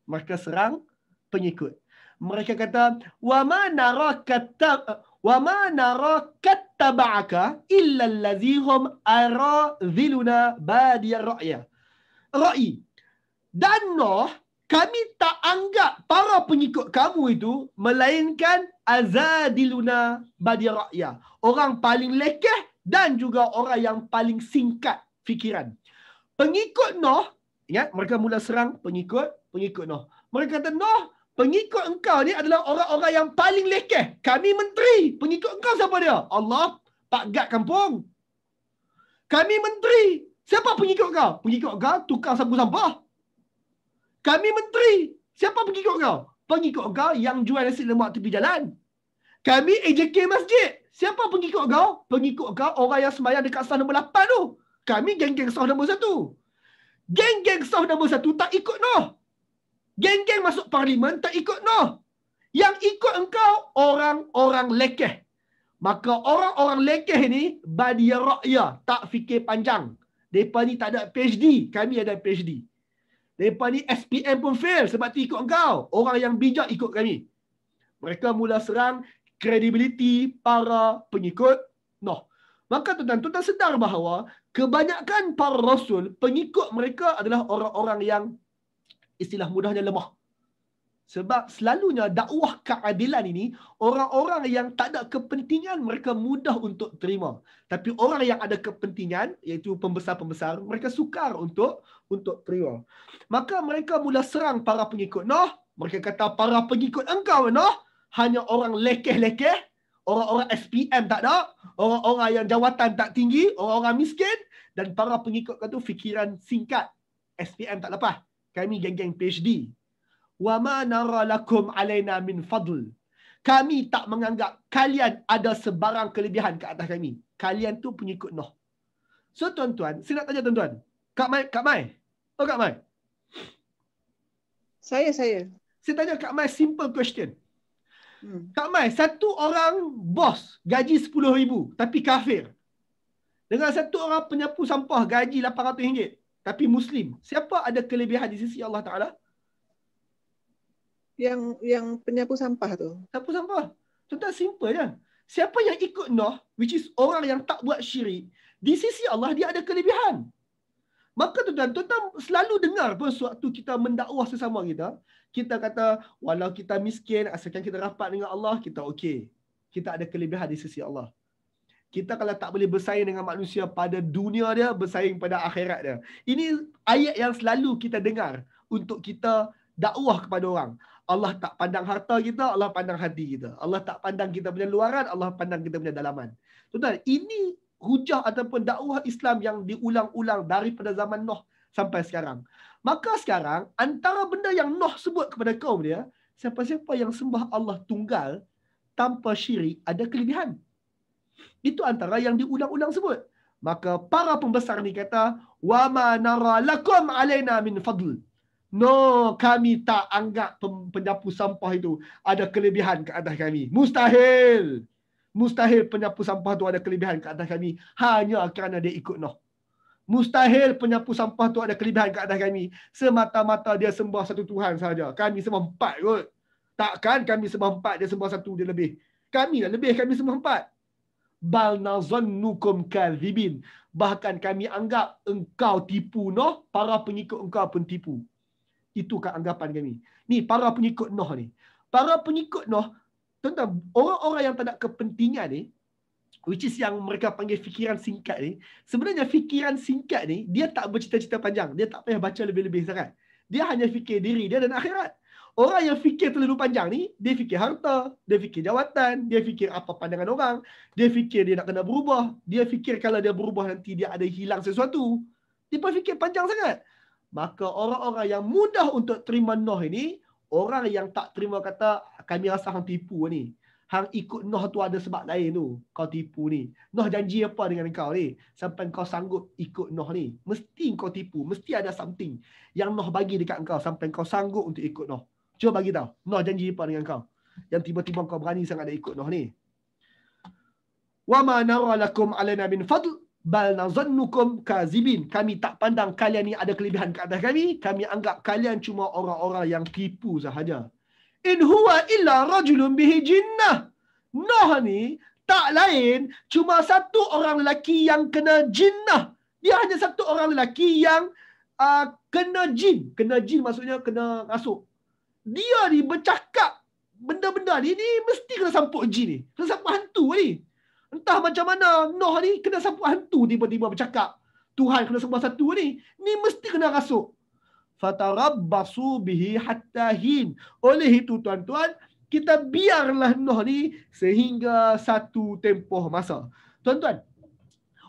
Mereka serang pengikut. Mereka kata, wa ma nara kattaba'aka illa allazihum aradhiluna badiyar ra'i. Dan Nuh, kami tak anggap para pengikut kamu itu melainkan azadiluna badiyar ra'ya. Orang paling lekeh dan juga orang yang paling singkat fikiran. Pengikut Nuh, ingat mereka mula serang pengikut Nuh. Mereka kata, Nuh, pengikut engkau ni adalah orang-orang yang paling lekeh. Kami menteri. Pengikut engkau siapa dia? Allah, Pak Gad kampung. Kami menteri. Siapa pengikut kau? Pengikut kau tukang sapu sampah. Kami menteri. Siapa pengikut kau? Pengikut kau yang jual nasi lemak tepi jalan. Kami AJK masjid. Siapa pengikut kau? Pengikut kau orang yang sembahyang dekat saf nombor 8 tu. Kami geng-geng saf nombor 1. Geng-geng saf nombor 1 tak ikut Nuh. Geng-geng masuk parlimen tak ikut Nuh. Yang ikut engkau orang-orang lekeh. Maka orang-orang lekeh ni badiyar ra'ya, tak fikir panjang. Mereka ni tak ada PhD, kami ada PhD. Mereka ni SPM pun fail sebab tu ikut engkau. Orang yang bijak ikut kami. Mereka mula serang kredibiliti para pengikut Nuh. Maka tuan-tuan sedar bahawa kebanyakan para rasul, pengikut mereka adalah orang-orang yang istilah mudahnya lemah. Sebab selalunya dakwah keadilan ini, orang-orang yang tak ada kepentingan mereka mudah untuk terima. Tapi orang yang ada kepentingan, iaitu pembesar-pembesar, mereka sukar untuk terima. Maka mereka mula serang para pengikut Nuh. Mereka kata para pengikut engkau Nuh hanya orang lekeh-lekeh, orang-orang SPM tak ada, orang-orang yang jawatan tak tinggi, orang-orang miskin, dan para pengikut kau tu fikiran singkat. SPM tak lepas. Kami geng-geng PhD. Wa ma nara lakum alaina min fadl. Kami tak menganggap kalian ada sebarang kelebihan ke atas kami. Kalian tu pengikut Nuh. So tuan-tuan, saya nak tanya tuan-tuan. Kak Mai. Oh Kak Mai. Saya. Saya tanya Kak Mai simple question. Kak Mai, satu orang bos gaji RM10,000 tapi kafir. Dengan satu orang penyapu sampah gaji RM800 tapi Muslim. Siapa ada kelebihan di sisi Allah Ta'ala? Yang penyapu sampah tu. Sapu sampah. Tuan-tuan, simple je. Siapa yang ikut Nuh, which is orang yang tak buat syirik, di sisi Allah dia ada kelebihan. Maka tuan-tuan selalu dengar pun sewaktu kita mendakwah sesama kita, kita kata, walau kita miskin, asalkan kita rapat dengan Allah, kita okey. Kita ada kelebihan di sisi Allah. Kita kalau tak boleh bersaing dengan manusia pada dunia dia, bersaing pada akhirat dia. Ini ayat yang selalu kita dengar untuk kita dakwah kepada orang. Allah tak pandang harta kita, Allah pandang hati kita. Allah tak pandang kita punya luaran, Allah pandang kita punya dalaman. Tuan-tuan, ini hujah ataupun dakwah Islam yang diulang-ulang daripada zaman Nuh sampai sekarang. Maka sekarang, antara benda yang Nuh sebut kepada kaum dia, siapa-siapa yang sembah Allah tunggal tanpa syirik ada kelebihan. Itu antara yang diulang-ulang sebut. Maka para pembesar ni kata, wa ma nara lakum alaina min fadl. No, kami tak anggap penyapu sampah itu ada kelebihan ke atas kami. Mustahil. Mustahil penyapu sampah itu ada kelebihan ke atas kami hanya kerana dia ikut Nuh. Mustahil penyapu sampah itu ada kelebihan ke atas kami semata-mata dia sembah satu Tuhan sahaja. Kami sembah 4 kot. Takkan kami sembah 4, dia sembah 1, dia lebih. Kami dah lebih, kami sembah 4. Bal nazannukum kadhibin. Bahkan kami anggap engkau tipu Nuh, para pengikut engkau pun tipu. Itu kan anggapan kami. Ni para pengikut Nuh ni. Para pengikut Nuh, tuan-tuan, orang-orang yang tak ada kepentingan ni, which is yang mereka panggil fikiran singkat ni, sebenarnya fikiran singkat ni, dia tak bercita-cita panjang. Dia tak payah baca lebih-lebih sangat. Dia hanya fikir diri dia dan akhirat. Orang yang fikir terlalu panjang ni, dia fikir harta, dia fikir jawatan, dia fikir apa pandangan orang, dia fikir dia nak kena berubah, dia fikir kalau dia berubah nanti dia ada hilang sesuatu. Dia pun fikir panjang sangat. Maka orang-orang yang mudah untuk terima Nuh ini, orang yang tak terima kata, kami rasa hang tipu ni. Hang ikut Nuh tu ada sebab lain tu. Kau tipu ni. Nuh janji apa dengan kau ni? Sampai kau sanggup ikut Nuh ni. Mesti kau tipu. Mesti ada something yang Nuh bagi dekat kau sampai kau sanggup untuk ikut Nuh. Cuba bagi tahu. Nuh janji apa dengan kau? Yang tiba-tiba kau berani sangat nak ikut Nuh ni. Wa ma nara lakum alaina min fadl bal nazannukum kazibin. Kami tak pandang kalian ni ada kelebihan ke atas kami. Kami anggap kalian cuma orang-orang yang tipu sahaja. In huwa illa rajulun bihi jinnah. Nuh ni tak lain cuma satu orang lelaki yang kena jinnah. Dia hanya satu orang lelaki yang kena jin. Kena jin maksudnya kena rasuk. Dia ni bercakap benda-benda ni mesti kena sampuk jin ni. Kena sampuk hantu ni. Entah macam mana Nuh ni kena sampuk hantu tiba-tiba bercakap. Tuhan kena sembah satu ni. Ni mesti kena rasuk. Fatarabbasu bihi hatta hin. Oleh itu tuan-tuan, kita biarlah Nuh ni sehingga satu tempoh masa. Tuan-tuan,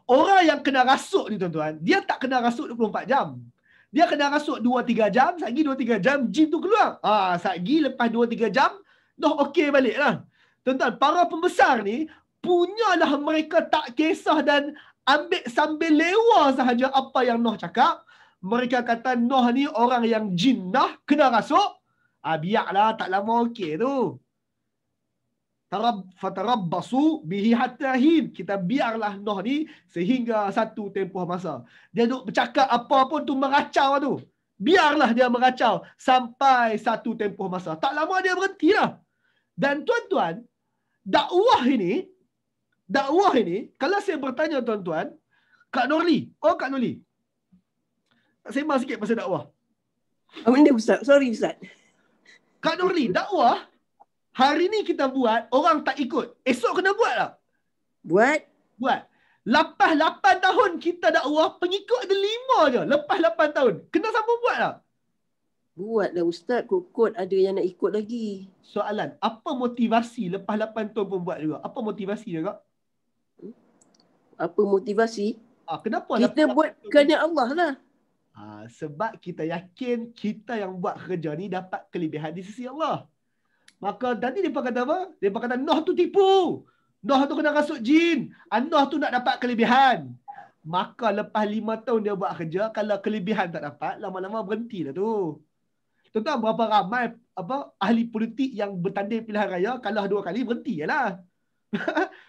orang yang kena rasuk ni tuan-tuan, dia tak kena rasuk 24 jam. Dia kena rasuk 2-3 jam, sagi 2-3 jam jin tu keluar. Sagi lepas 2-3 jam Nuh okey baliklah. Tuan-tuan, para pembesar ni punyalah mereka tak kisah dan ambil sambil lewa sahaja apa yang Nuh cakap. Mereka kata Nuh ni orang yang jinnah, kena rasuk. Biarlah, tak lama okey tu. Fatarabbasu bihi hatta hin. Kita biarlah Nuh ni sehingga satu tempoh masa. Dia duk bercakap apa pun tu meracau tu. Biarlah dia meracau sampai satu tempoh masa. Tak lama dia berhentilah. Dan tuan-tuan, dakwah ini, kalau saya bertanya tuan-tuan, Kak Nurli, Kak Nurli, sembang sikit pasal dakwah. Benda Ustaz, sorry Ustaz. Kak Nurli, dakwah hari ni kita buat, orang tak ikut. Esok kena buat tak? Buat. Lepas 8 tahun kita dakwah, pengikut ada 5 je. Lepas 8 tahun. Kena sambung buat tak? Buat lah Ustaz, kot-kot ada yang nak ikut lagi. Soalan, apa motivasi lepas 8 tahun pun buat juga? Apa motivasi dia, Kak? Apa motivasi? Kenapa? Kita buat kerana Allah lah. Sebab kita yakin kita yang buat kerja ni dapat kelebihan di sisi Allah. Maka tadi dia kata apa? Dia kata Nuh tu tipu. Nuh tu kena rasuk jin. Nuh tu nak dapat kelebihan. Maka lepas 5 tahun dia buat kerja, kalau kelebihan tak dapat, lama-lama berhenti lah tu. Tuan-tuan, berapa ramai ahli politik yang bertanding pilihan raya, kalah 2 kali, berhenti je lah.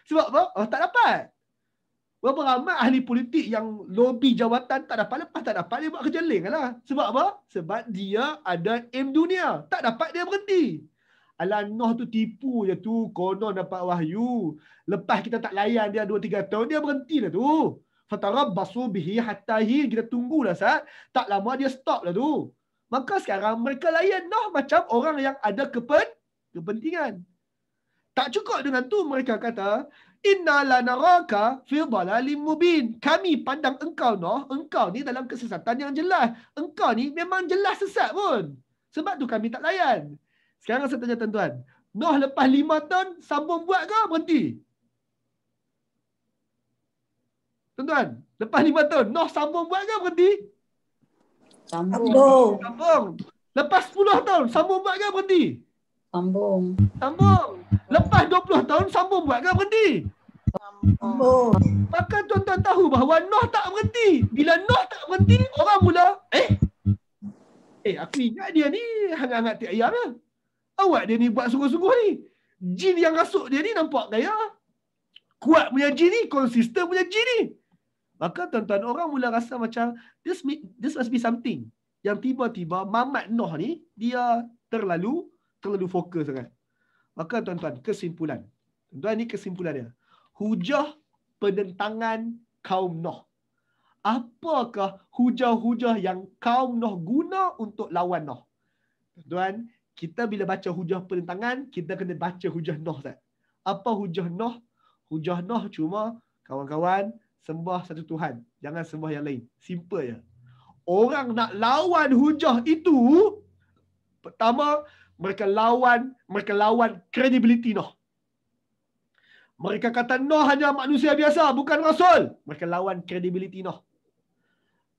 Sebab apa? Tak dapat. Berapa ramai ahli politik yang lobi jawatan tak dapat, lepas tak dapat, dia buat kerja lain lah. Sebab apa? Sebab dia ada aim dunia. Tak dapat, dia berhenti. Alah, Nuh tu tipu je tu. Konon dapat wahyu. Lepas kita tak layan dia 2-3 tahun, dia berhenti lah tu. Fatarabbasu bihi hatta hin. Kita tunggulah saat. Tak lama dia stop lah tu. Maka sekarang mereka layan Nuh macam orang yang ada kepentingan. Tak cukup dengan tu, mereka kata, Inna lanaraka fi dhalalim mubin. Kami pandang engkau Nuh, engkau ni dalam kesesatan yang jelas. Engkau ni memang jelas sesat pun. Sebab tu kami tak layan. Sekarang saya tanya tuan-tuan, Nuh lepas 5 tahun sambung buat ke berhenti? Tuan-tuan, lepas 5 tahun Nuh sambung buat ke berhenti? Sambung. Lepas 10 tahun sambung buat ke berhenti? Sambung. Lepas 20 tahun sambung buat ke berhenti? Sambung. Maka tuan-tuan tahu bahawa Nuh tak berhenti. Bila Nuh tak berhenti, orang mula, aku ingat dia ni hangat-hangat tiap ayam lah. Awak dia ni buat sungguh-sungguh ni. Jin yang rasuk dia ni nampak gaya. Kuat punya jin ni, konsisten punya jin ni. Maka tuan-tuan, orang mula rasa macam, this must be something. Yang tiba-tiba Mamat Nuh ni, dia terlalu terlalu fokus sangat. Maka tuan-tuan, kesimpulan. Tuan-tuan, ni kesimpulan dia. Hujah penentangan kaum Nuh. Apakah hujah-hujah yang kaum Nuh guna untuk lawan Nuh? Tuan-tuan, kita bila baca hujah penentangan, kita kena baca hujah Nuh. Apa hujah Nuh? Hujah Nuh cuma, kawan-kawan, sembah satu Tuhan. Jangan sembah yang lain. Simple je. Orang nak lawan hujah itu, pertama, mereka lawan credibility Nuh. Mereka kata Nuh hanya manusia biasa, bukan Rasul. Mereka lawan credibility Nuh.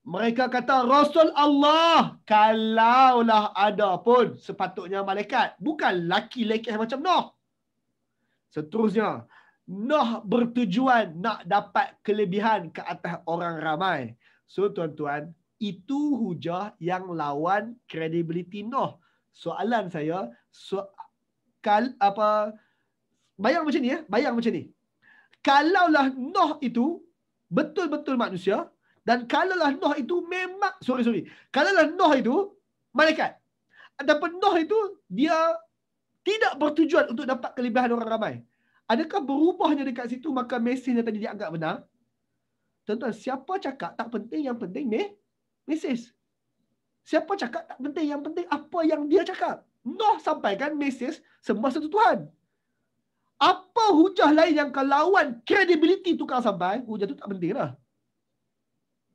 Mereka kata Rasul Allah, kalaulah ada pun sepatutnya malaikat, bukan laki-laki macam Nuh. Seterusnya, Nuh bertujuan nak dapat kelebihan ke atas orang ramai. So tuan-tuan, itu hujah yang lawan credibility Nuh. Soalan saya, bayang macam ni ya, bayang macam ni. Kalaulah Nuh itu betul-betul manusia, dan kalaulah Nuh itu memang, kalaulah Nuh itu malaikat, ataupun Nuh itu dia tidak bertujuan untuk dapat kelebihan orang ramai, adakah berubahnya dekat situ maka mesejnya tadi dianggap benar? Tuan-tuan, siapa cakap tak penting, yang penting mesej. Siapa cakap tak penting, yang penting apa yang dia cakap. Nuh sampaikan mesej sembah satu Tuhan. Apa hujah lain yang kalau lawan credibility tukang sampai, hujah tu tak penting lah.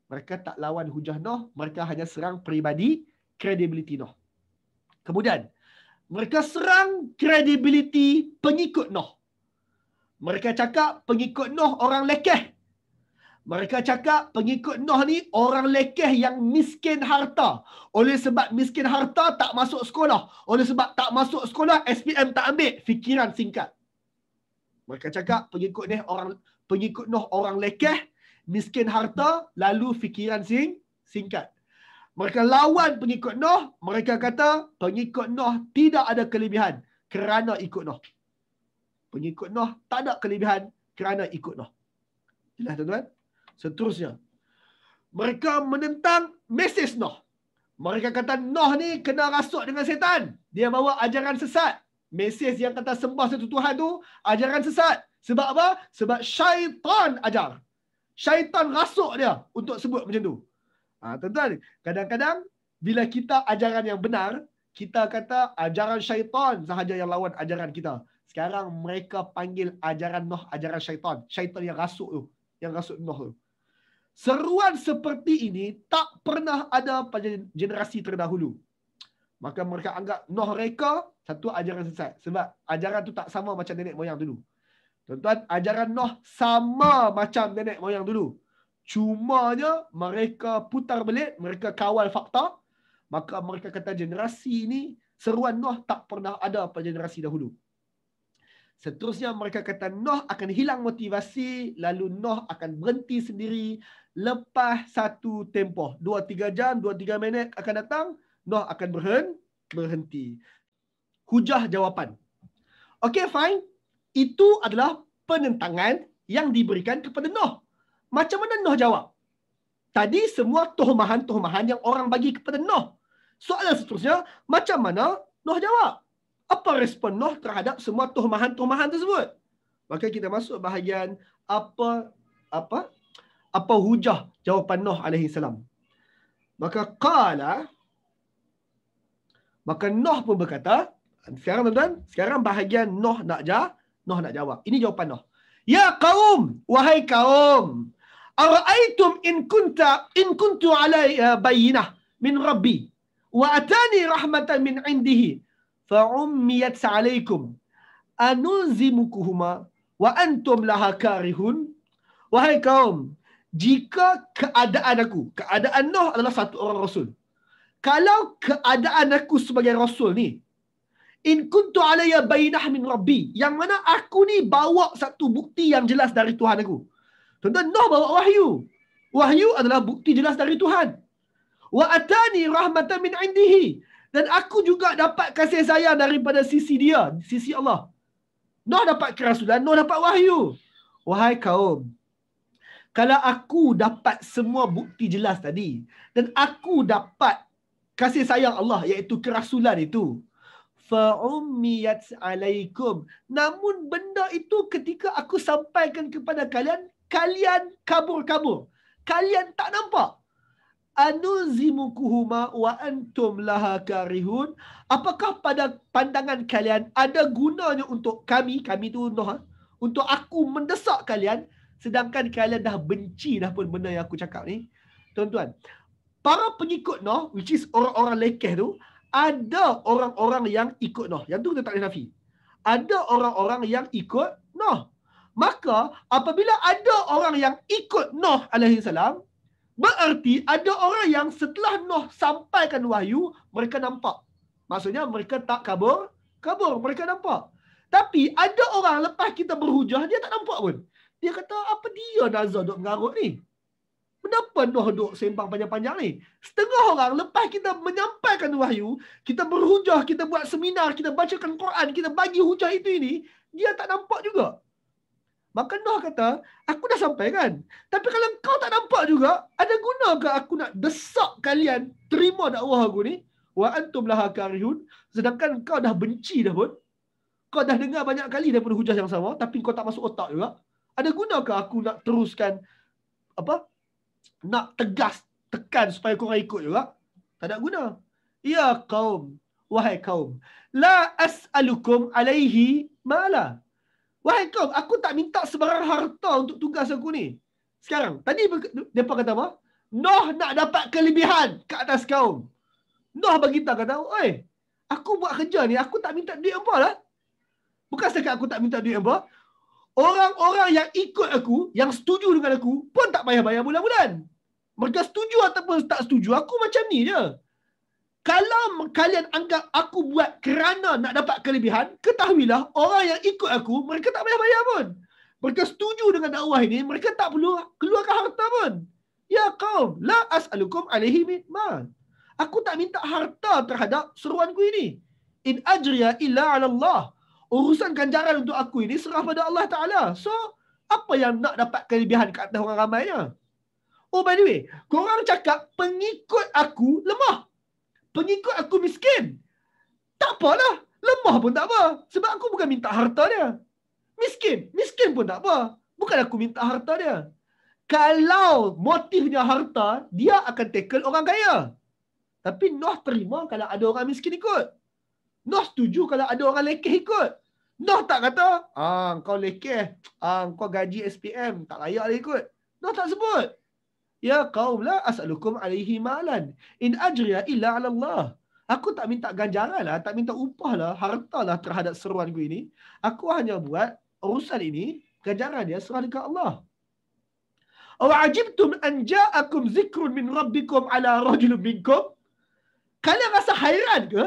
Mereka tak lawan hujah Nuh, mereka hanya serang peribadi credibility Nuh. Kemudian, mereka serang credibility pengikut Nuh. Mereka cakap pengikut Nuh orang lekeh. Mereka cakap pengikut Nuh ni orang lekeh yang miskin harta. Oleh sebab miskin harta tak masuk sekolah. Oleh sebab tak masuk sekolah, SPM tak ambil, fikiran singkat. Mereka cakap pengikut Nuh orang lekeh, miskin harta, lalu fikiran singkat. Mereka lawan pengikut Nuh, mereka kata pengikut Nuh tidak ada kelebihan kerana ikut Nuh. Pengikut Nuh tak ada kelebihan kerana ikut Nuh. Jelas tuan-tuan? Seterusnya, mereka menentang mesej Nuh. Mereka kata Nuh ni kena rasuk dengan setan. Dia bawa ajaran sesat. Mesej yang kata sembah satu Tuhan tu ajaran sesat. Sebab apa? Sebab syaitan ajar. Syaitan rasuk dia untuk sebut macam tu. Tuan-tuan, kadang-kadang bila kita ajaran yang benar, kita kata ajaran syaitan sahaja yang lawan ajaran kita. Sekarang mereka panggil ajaran Nuh ajaran syaitan. Syaitan yang rasuk tu. Yang rasuk Nuh tu. Seruan seperti ini tak pernah ada pada generasi terdahulu. Maka mereka anggap Nuh reka satu ajaran sesat. Sebab ajaran tu tak sama macam nenek moyang dulu. Tuan-tuan, ajaran Nuh sama macam nenek moyang dulu. Cumanya mereka putar belit, mereka kawal fakta. Maka mereka kata generasi ini, seruan Nuh tak pernah ada pada generasi dahulu. Seterusnya mereka kata Nuh akan hilang motivasi, lalu Nuh akan berhenti sendiri. Lepas satu tempoh, 2-3 jam, 2-3 minit akan datang, Nuh akan berhenti. Hujah jawapan. Okey, fine. Itu adalah penentangan yang diberikan kepada Nuh. Macam mana Nuh jawab? Tadi semua tohmahan-tohmahan yang orang bagi kepada Nuh. Soalan seterusnya, macam mana Nuh jawab? Apa respon Nuh terhadap semua tohmahan-tohmahan tersebut? Maka kita masuk bahagian apa hujah jawapan Nuh alaihi salam. Maka Nuh pun berkata, sekarang tuan-tuan, sekarang bahagian Nuh nak jawab. Ini jawapan Nuh. Ya qaum, wahai kaum, ara'aitum in kuntu alai bayyinah min rabbi wa atani rahmatan min indihi fa'ummiyat alaikum anulzimukuhuma wa antum laha karihun. Wahai kaum, jika keadaan Nuh adalah satu orang rasul. Kalau keadaan aku sebagai rasul ni, in kuntu alayya bayyinah min rabbi, yang mana aku ni bawa satu bukti yang jelas dari Tuhan aku. Tuan-tuan, Nuh bawa wahyu. Wahyu adalah bukti jelas dari Tuhan. Wa atani rahmatan min indihi, dan aku juga dapat kasih sayang daripada sisi dia, sisi Allah. Nuh dapat kerasulan, Nuh dapat wahyu. Wahai kaum, kalau aku dapat semua bukti jelas tadi, dan aku dapat kasih sayang Allah, iaitu kerasulan itu, fa'ummiyat alaikum. Namun benda itu ketika aku sampaikan kepada kalian, kalian kabur-kabur. Kalian tak nampak. Anuzimukuhuma wa antum laha karihun. Apakah pada pandangan kalian ada gunanya untuk kami tu Nuh, untuk aku mendesak kalian, sedangkan kalian dah benci dah pun benda yang aku cakap ni? Tuan-tuan, para pengikut Nuh, which is orang-orang lekeh tu, ada orang-orang yang ikut Nuh. Yang tu kita tak boleh nafi. Ada orang-orang yang ikut Nuh. Maka apabila ada orang yang ikut Nuh alaihi salam, berarti ada orang yang setelah Nuh sampaikan wahyu, mereka nampak. Maksudnya mereka tak kabur, mereka nampak. Tapi ada orang lepas kita berhujah, dia tak nampak pun. Dia kata, apa dia Nazar duk mengarut ni? Kenapa Nuh duk sembang panjang-panjang ni? Setengah orang lepas kita menyampaikan wahyu, kita berhujah, kita buat seminar, kita bacakan Quran, kita bagi hujah itu ini, dia tak nampak juga. Maka Nuh kata, aku dah sampaikan. Tapi kalau kau tak nampak juga, ada guna ke aku nak desak kalian terima dakwah aku ni? Wa antum laha karihun. Sedangkan kau dah benci dah pun. Kau dah dengar banyak kali daripada hujah yang sama, tapi kau tak masuk otak juga. Ada guna ke aku nak teruskan, nak tegas, tekan supaya korang ikut juga? Tak ada guna. Ya kaum, wahai kaum, la as'alukum alaihi mala. Wahai kaum, aku tak minta sebarang harta untuk tugas aku ni. Sekarang, tadi mereka kata apa? Nuh nak dapat kelebihan ke atas kaum. Nuh bagi tahu, kata, oi, aku buat kerja ni, aku tak minta duit apa lah. Bukan setakat aku tak minta duit apa. Orang-orang yang ikut aku, yang setuju dengan aku, pun tak payah bayar bulan-bulan. Mereka setuju ataupun tak setuju, aku macam ni je. Kalau kalian anggap aku buat kerana nak dapat kelebihan, ketahuilah orang yang ikut aku, mereka tak payah bayar pun. Mereka setuju dengan dakwah ini, mereka tak perlu keluarkan harta pun. Ya kaum, la as'alukum alaihi mal. Aku tak minta harta terhadap seruanku ini. In ajriya illa 'ala Allah. Urusan ganjaran untuk aku ini serah pada Allah Ta'ala. So, apa yang nak dapat kelebihan ke atas orang ramainya? Oh, by the way, korang cakap pengikut aku lemah. Pengikut aku miskin. Tak apalah. Lemah pun tak apa. Sebab aku bukan minta harta dia. Miskin pun tak apa. Bukan aku minta harta dia. Kalau motifnya harta, dia akan tackle orang kaya. Tapi Nuh terima kalau ada orang miskin ikut. Nuh setuju kalau ada orang lekeh ikut. Nuh tak kata, kau lekeh, kau gaji SPM, tak layak lah ikut. Nuh tak sebut. Ya kaum, la as'alukum alaihi malan. In ajriya illa 'ala Allah. Aku tak minta ganjaran lah, tak minta upah lah, harta lah terhadap seruanku ini. Aku hanya buat urusan ini, ganjaran dia serah dekat Allah. Aw ajibtum an ja'akum zikrun min rabbikum ala rajulun minkum? Kalian rasa hairan ke?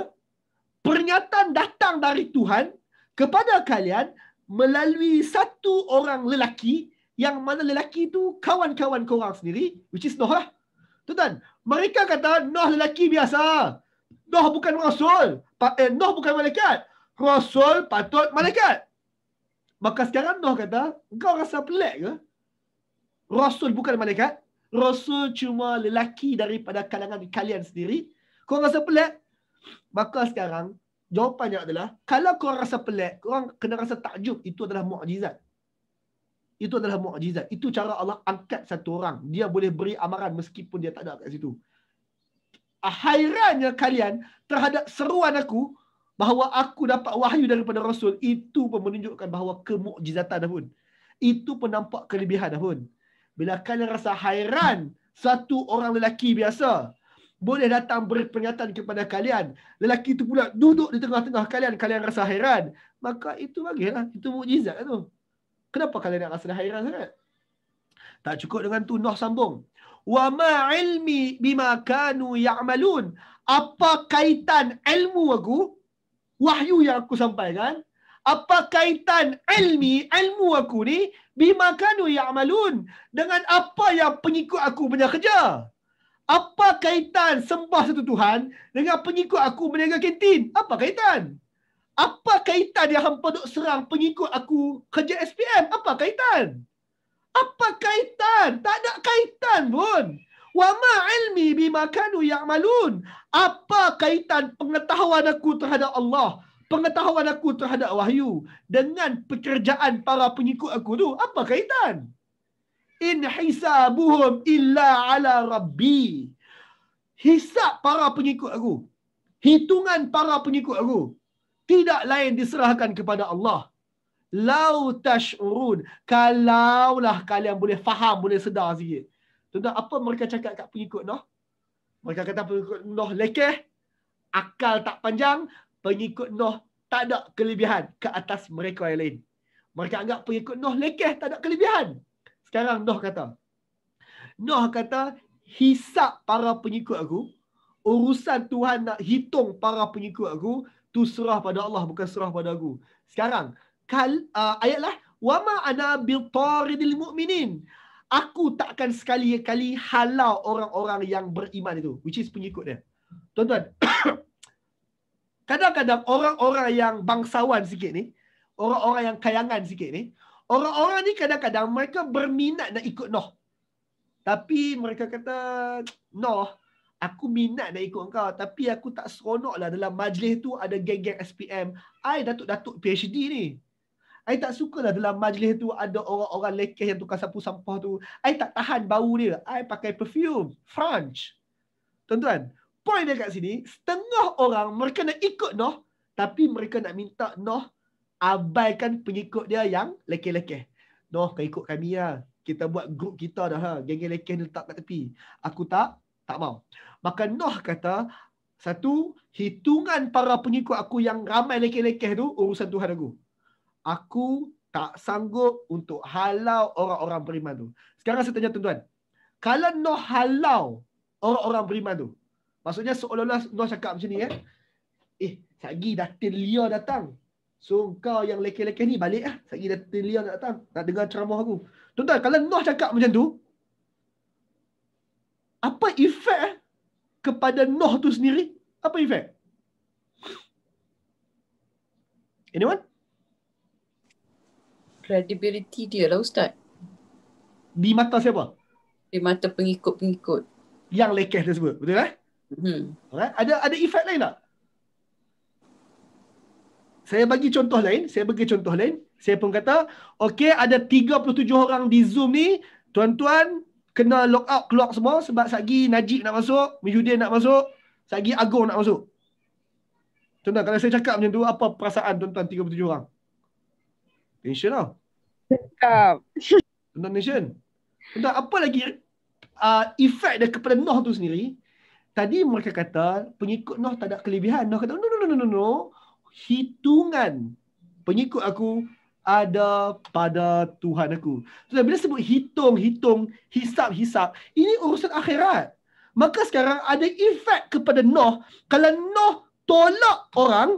Peringatan datang dari Tuhan kepada kalian melalui satu orang lelaki, yang mana lelaki itu kawan-kawan korang sendiri, which is Nuh lah. Tuan-tuan, mereka kata Nuh lelaki biasa. Nuh bukan rasul. Nuh bukan malaikat. Rasul patut malaikat. Maka sekarang Nuh kata, kau rasa pelik ke? Rasul bukan malaikat. Rasul cuma lelaki daripada kalangan kalian sendiri. Kau rasa pelik? Maka sekarang, jawapannya adalah, kalau korang rasa pelik, korang kena rasa takjub. Itu adalah mukjizat. Itu adalah mukjizat. Itu cara Allah angkat satu orang. Dia boleh beri amaran meskipun dia tak ada kat situ. Hairannya kalian terhadap seruan aku, bahawa aku dapat wahyu daripada Rasul, itu pun menunjukkan bahawa kemukjizatan pun. Itu pun nampak kelebihan pun. Bila kalian rasa hairan, satu orang lelaki biasa boleh datang beri peringatan kepada kalian, lelaki itu pula duduk di tengah-tengah kalian, kalian rasa hairan, maka itu bagilah, itu mukjizat tu. Kenapa kalian nak rasa hairan sangat? Tak cukup dengan tu, Nuh sambung. Wa ma ilmi bima kanu ya'malun. Apa kaitan ilmu aku, wahyu yang aku sampaikan, apa kaitan ilmu aku ni bima kanu ya'malun, dengan apa yang pengikut aku punya kerja? Apa kaitan sembah satu Tuhan dengan pengikut aku berniaga kantin? Apa kaitan? Apa kaitan yang hampa duk serang pengikut aku kerja SPM? Apa kaitan? Apa kaitan? Tak ada kaitan pun. Wa ma ilmi bima kanu ya'malun. Apa kaitan pengetahuan aku terhadap Allah, pengetahuan aku terhadap wahyu dengan pekerjaan para pengikut aku tu, apa kaitan? In hisabuhum illa ala rabbi. Hisab para pengikut aku, hitungan para pengikut aku, tidak lain diserahkan kepada Allah. Lau tash'urun, kalaulah kalian boleh faham, boleh sedar sikit. Tuan-tuan, apa mereka cakap kat pengikut Noh? Mereka kata pengikut Noh lekeh, akal tak panjang, pengikut Noh tak ada kelebihan ke atas mereka yang lain. Mereka anggap pengikut Noh lekeh, tak ada kelebihan. Sekarang Noh kata, hisab para pengikut aku, urusan Tuhan nak hitung para pengikut aku, tu serah pada Allah, bukan serah pada aku. Sekarang, ayatlah, wama ana bitaridil mu'minin. Aku takkan sekali-kali halau orang-orang yang beriman itu, which is pengikut dia. Tuan-tuan, kadang-kadang orang-orang yang bangsawan sikit ni, orang-orang yang kayangan sikit ni, orang-orang ni kadang-kadang mereka berminat nak ikut Noh. Tapi mereka kata, Noh, aku minat nak ikut kau, tapi aku tak seronok lah dalam majlis tu ada geng-geng SPM. I datuk-datuk PhD ni. I tak sukalah dalam majlis tu ada orang-orang lekeh yang tukar sapu sampah tu. I tak tahan bau dia. I pakai perfume. French. Tuan-tuan, point dia kat sini, setengah orang mereka nak ikut Noh, tapi mereka nak minta Noh abaikan pengikut dia yang lekeh-lekeh. Noh, kau ikut kami lah. Kita buat grup kita dah lah. Geng-geng lekeh ni letak kat tepi. Aku tak mau. Maka Noh kata, satu, hitungan para pengikut aku yang ramai lekeh-lekeh tu, urusan Tuhan aku. Aku tak sanggup untuk halau orang-orang beriman tu. Sekarang saya tanya tuan-tuan. Kalau Noh halau orang-orang beriman tu, maksudnya seolah-olah Noh cakap macam ni, satgi datin Lia datang. So kau yang lekeh-lekeh ni balik lah. Satgi datin Lia nak datang. Nak dengar ceramah aku. Tuan-tuan, kalau Noh cakap macam tu, apa efek kepada Noh tu sendiri? Apa efek? Anyone? Credibility dia lah Ustaz. Di mata siapa? Di mata pengikut-pengikut. Yang lekeh tersebut. Betul tak? Alright. Ada efek lain tak? Saya bagi contoh lain. Saya pun kata, okey, ada 37 orang di Zoom ni. Tuan-tuan kena log out keluar semua sebab satgi Najib nak masuk, Mihyudin nak masuk, satgi Agong nak masuk. Tuan-tuan, kalau saya cakap macam tu, apa perasaan tuan-tuan 37 orang? Tension tau. Cakap. Tuan-tuan tension. Tuan-tuan, apa lagi efek dia kepada Noh tu sendiri? Tadi mereka kata pengikut Noh tak ada kelebihan. Noh kata no. Hitungan pengikut aku ada pada Tuhan aku. Tuan, bila sebut hitung, hisap, ini urusan akhirat. Maka sekarang ada efek kepada Noh. Kalau Noh tolak orang,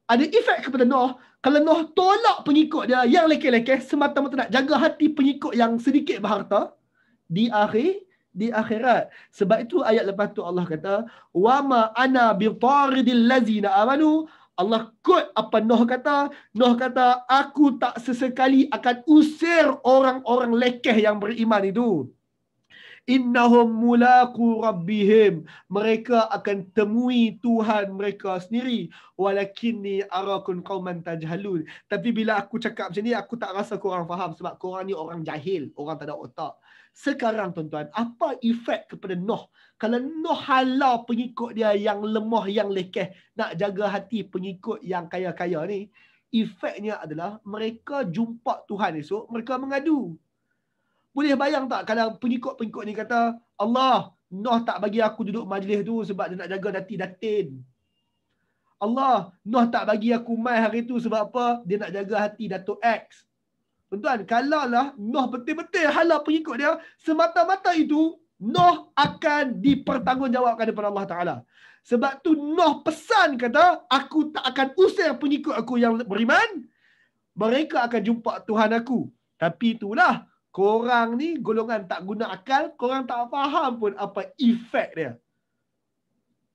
ada efek kepada Noh. Kalau Noh tolak pengikut dia yang lekeh-lekeh semata-mata nak jaga hati pengikut yang sedikit berharta di akhirat. Sebab itu ayat lepas tu Allah kata, "Wama ana bitaridil ladzina amanu." Allah quote apa Noh kata. Noh kata, aku tak sesekali akan usir orang-orang lekeh yang beriman itu. Innahum mulaqu rabbihim. Mereka akan temui Tuhan mereka sendiri. Walakinni arakum qauman tajhalun. Tapi bila aku cakap macam ni, aku tak rasa korang faham. Sebab korang ni orang jahil. Orang tak ada otak. Sekarang tuan-tuan, apa efek kepada Noh? Kalau Noh halau pengikut dia yang lemah, yang lekeh, nak jaga hati pengikut yang kaya-kaya ni, efeknya adalah mereka jumpa Tuhan esok, mereka mengadu. Boleh bayang tak kalau pengikut-pengikut ni kata, Allah, Noh tak bagi aku duduk majlis tu sebab dia nak jaga hati datin. Allah, Noh tak bagi aku mai hari tu sebab apa? Dia nak jaga hati Datuk X. Tuan-tuan, kalaulah Noh betul-betul halau pengikut dia, semata-mata itu, Noh akan dipertanggungjawabkan daripada Allah Ta'ala. Sebab tu Noh pesan kata, aku tak akan usir pengikut aku yang beriman. Mereka akan jumpa Tuhan aku. Tapi itulah, korang ni golongan tak guna akal, korang tak faham pun apa efek dia.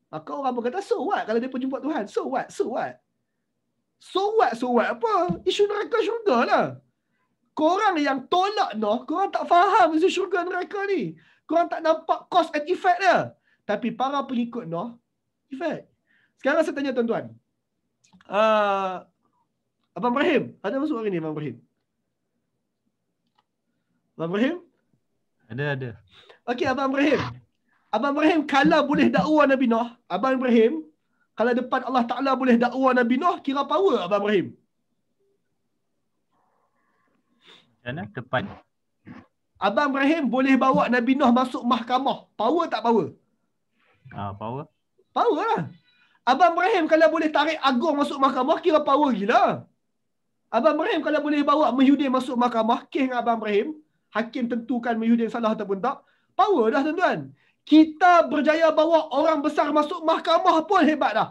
Maka orang pun kata, so what kalau dia pun jumpa Tuhan? So what? So what? So what apa? Isu neraka syurga lah. Korang yang tolak Noh, korang tak faham isu syurga neraka ni. Korang tak nampak cause and effect dia. Tapi para pengikut Noh, efek. Sekarang saya tanya tuan-tuan. Abang Ibrahim, ada masuk hari ni Abang Ibrahim? Abang Ibrahim? Ada. Okey, Abang Ibrahim. Abang Ibrahim kalau boleh dakwa Nabi Nuh, Abang Ibrahim, kalau depan Allah Ta'ala boleh dakwa Nabi Nuh, kira power Abang Ibrahim. Macam mana? Tepat. Abang Ibrahim boleh bawa Nabi Nuh masuk mahkamah. Power tak power? Power. Power lah. Abang Ibrahim kalau boleh tarik Agong masuk mahkamah, kira power gila. Abang Ibrahim kalau boleh bawa Muhyiddin masuk mahkamah, kes dengan Abang Ibrahim, hakim tentukan Muhyiddin salah ataupun tak, power dah tuan-tuan. Kita berjaya bawa orang besar masuk mahkamah pun hebat dah.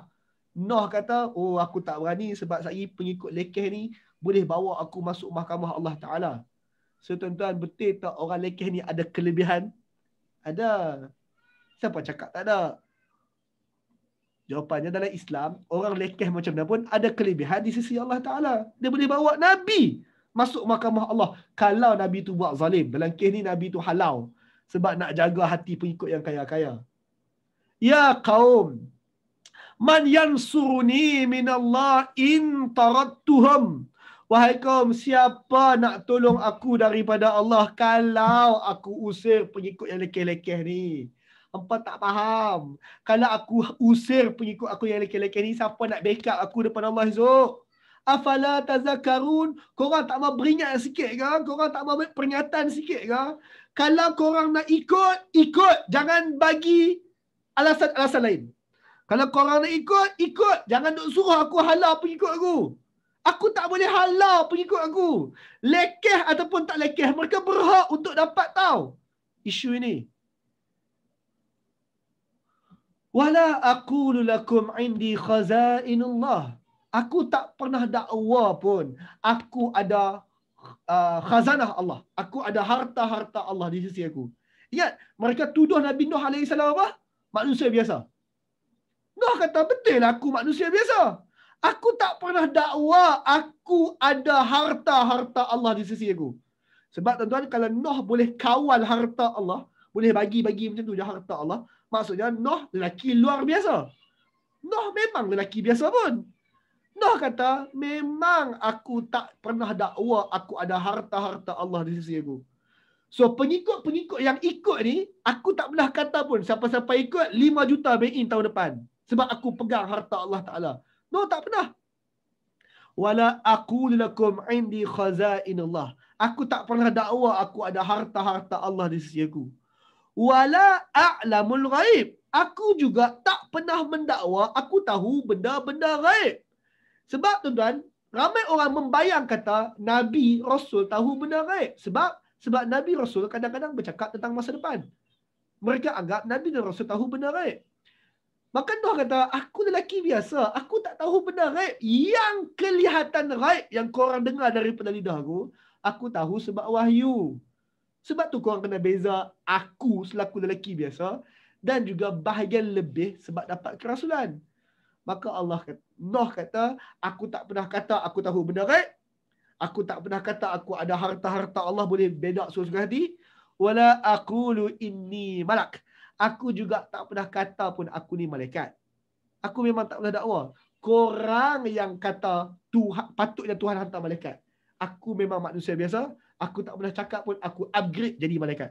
Nuh kata, oh aku tak berani sebab saya pengikut lekeh ni boleh bawa aku masuk mahkamah Allah Ta'ala. So tuan-tuan, betul tak orang lekeh ni ada kelebihan? Ada. Siapa cakap tak ada? Jawapannya dalam Islam, orang lekeh macam mana pun ada kelebihan di sisi Allah Ta'ala. Dia boleh bawa Nabi masuk mahkamah Allah. Kalau Nabi tu buat zalim. Dalam kes ni Nabi tu halau. Sebab nak jaga hati pengikut yang kaya-kaya. Ya kaum, man yansuruni minallah in tarattuhum. Wahai kaum, siapa nak tolong aku daripada Allah kalau aku usir pengikut yang lekeh-lekeh ni? Hampa tak faham. Kalau aku usir pengikut aku yang lekeh-lekeh ni, siapa nak backup aku depan Allah esok? Afala tazakarun? Korang tak mau beringat sikit ke? Korang tak mau peringatan sikit ke? Kalau korang nak ikut, ikut. Jangan bagi alasan-alasan lain. Kalau korang nak ikut. Jangan duk suruh aku halau pengikut aku. Aku tak boleh halau pengikut aku. Lekeh ataupun tak lekeh, mereka berhak untuk dapat tahu isu ini. Wala aqulu lakum indi khazainullah. Aku tak pernah dakwa pun aku ada khazanah Allah. Aku ada harta-harta Allah di sisi aku. Ingat, mereka tuduh Nabi Nuh AS apa? Manusia biasa. Nuh kata, betul lah aku manusia biasa. Aku tak pernah dakwa aku ada harta-harta Allah di sisi aku. Sebab tuan-tuan, kalau Nuh boleh kawal harta Allah, boleh bagi-bagi macam tu je harta Allah, maksudnya Nuh lelaki luar biasa. Nuh memang lelaki biasa pun. Nuh kata, memang aku tak pernah dakwa aku ada harta-harta Allah di sisi aku. So pengikut-pengikut yang ikut ni, aku tak pernah kata pun siapa-siapa ikut 5 juta BI tahun depan. Sebab aku pegang harta Allah Ta'ala. No, tak pernah. Wala aqulu lakum indi khazainullah. Aku tak pernah dakwa aku ada harta-harta Allah di sisi aku. Wala a'lamul ghaib. Aku juga tak pernah mendakwa aku tahu benda-benda ghaib. Sebab tuan-tuan, ramai orang membayang kata Nabi Rasul tahu benda ghaib. Sebab Nabi Rasul kadang-kadang bercakap tentang masa depan. Mereka anggap Nabi dan Rasul tahu benda ghaib. Maka Nuh kata, aku lelaki biasa. Aku tak tahu benda ghaib. Yang kelihatan ghaib yang korang dengar daripada lidah aku tahu sebab wahyu. Sebab tu korang kena beza aku selaku lelaki biasa dan juga bahagian lebih sebab dapat kerasulan. Maka Nuh kata, aku tak pernah kata aku tahu benda ghaib. Aku tak pernah kata aku ada harta-harta Allah boleh bedak suka hati. Wala aqulu inni malak. Aku juga tak pernah kata pun aku ni malaikat. Aku memang tak pernah dakwa. Korang yang kata patutnya Tuhan hantar malaikat. Aku memang manusia biasa. Aku tak pernah cakap pun aku upgrade jadi malaikat.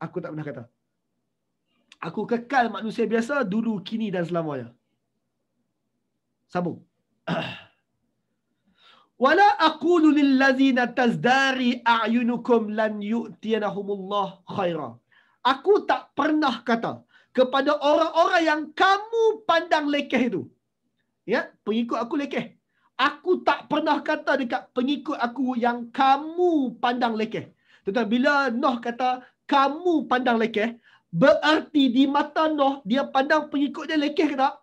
Aku tak pernah kata. Aku kekal manusia biasa dulu, kini dan selamanya. Sambung. Wala aqulu lillazina tazdari a'yunukum lan yu'tiyanahumullah khaira. Aku tak pernah kata kepada orang-orang yang kamu pandang lekeh itu. Ya, pengikut aku lekeh. Aku tak pernah kata dekat pengikut aku yang kamu pandang lekeh. Tetapi bila Nuh kata kamu pandang lekeh, berarti di mata Nuh dia pandang pengikut dia lekeh ke tak?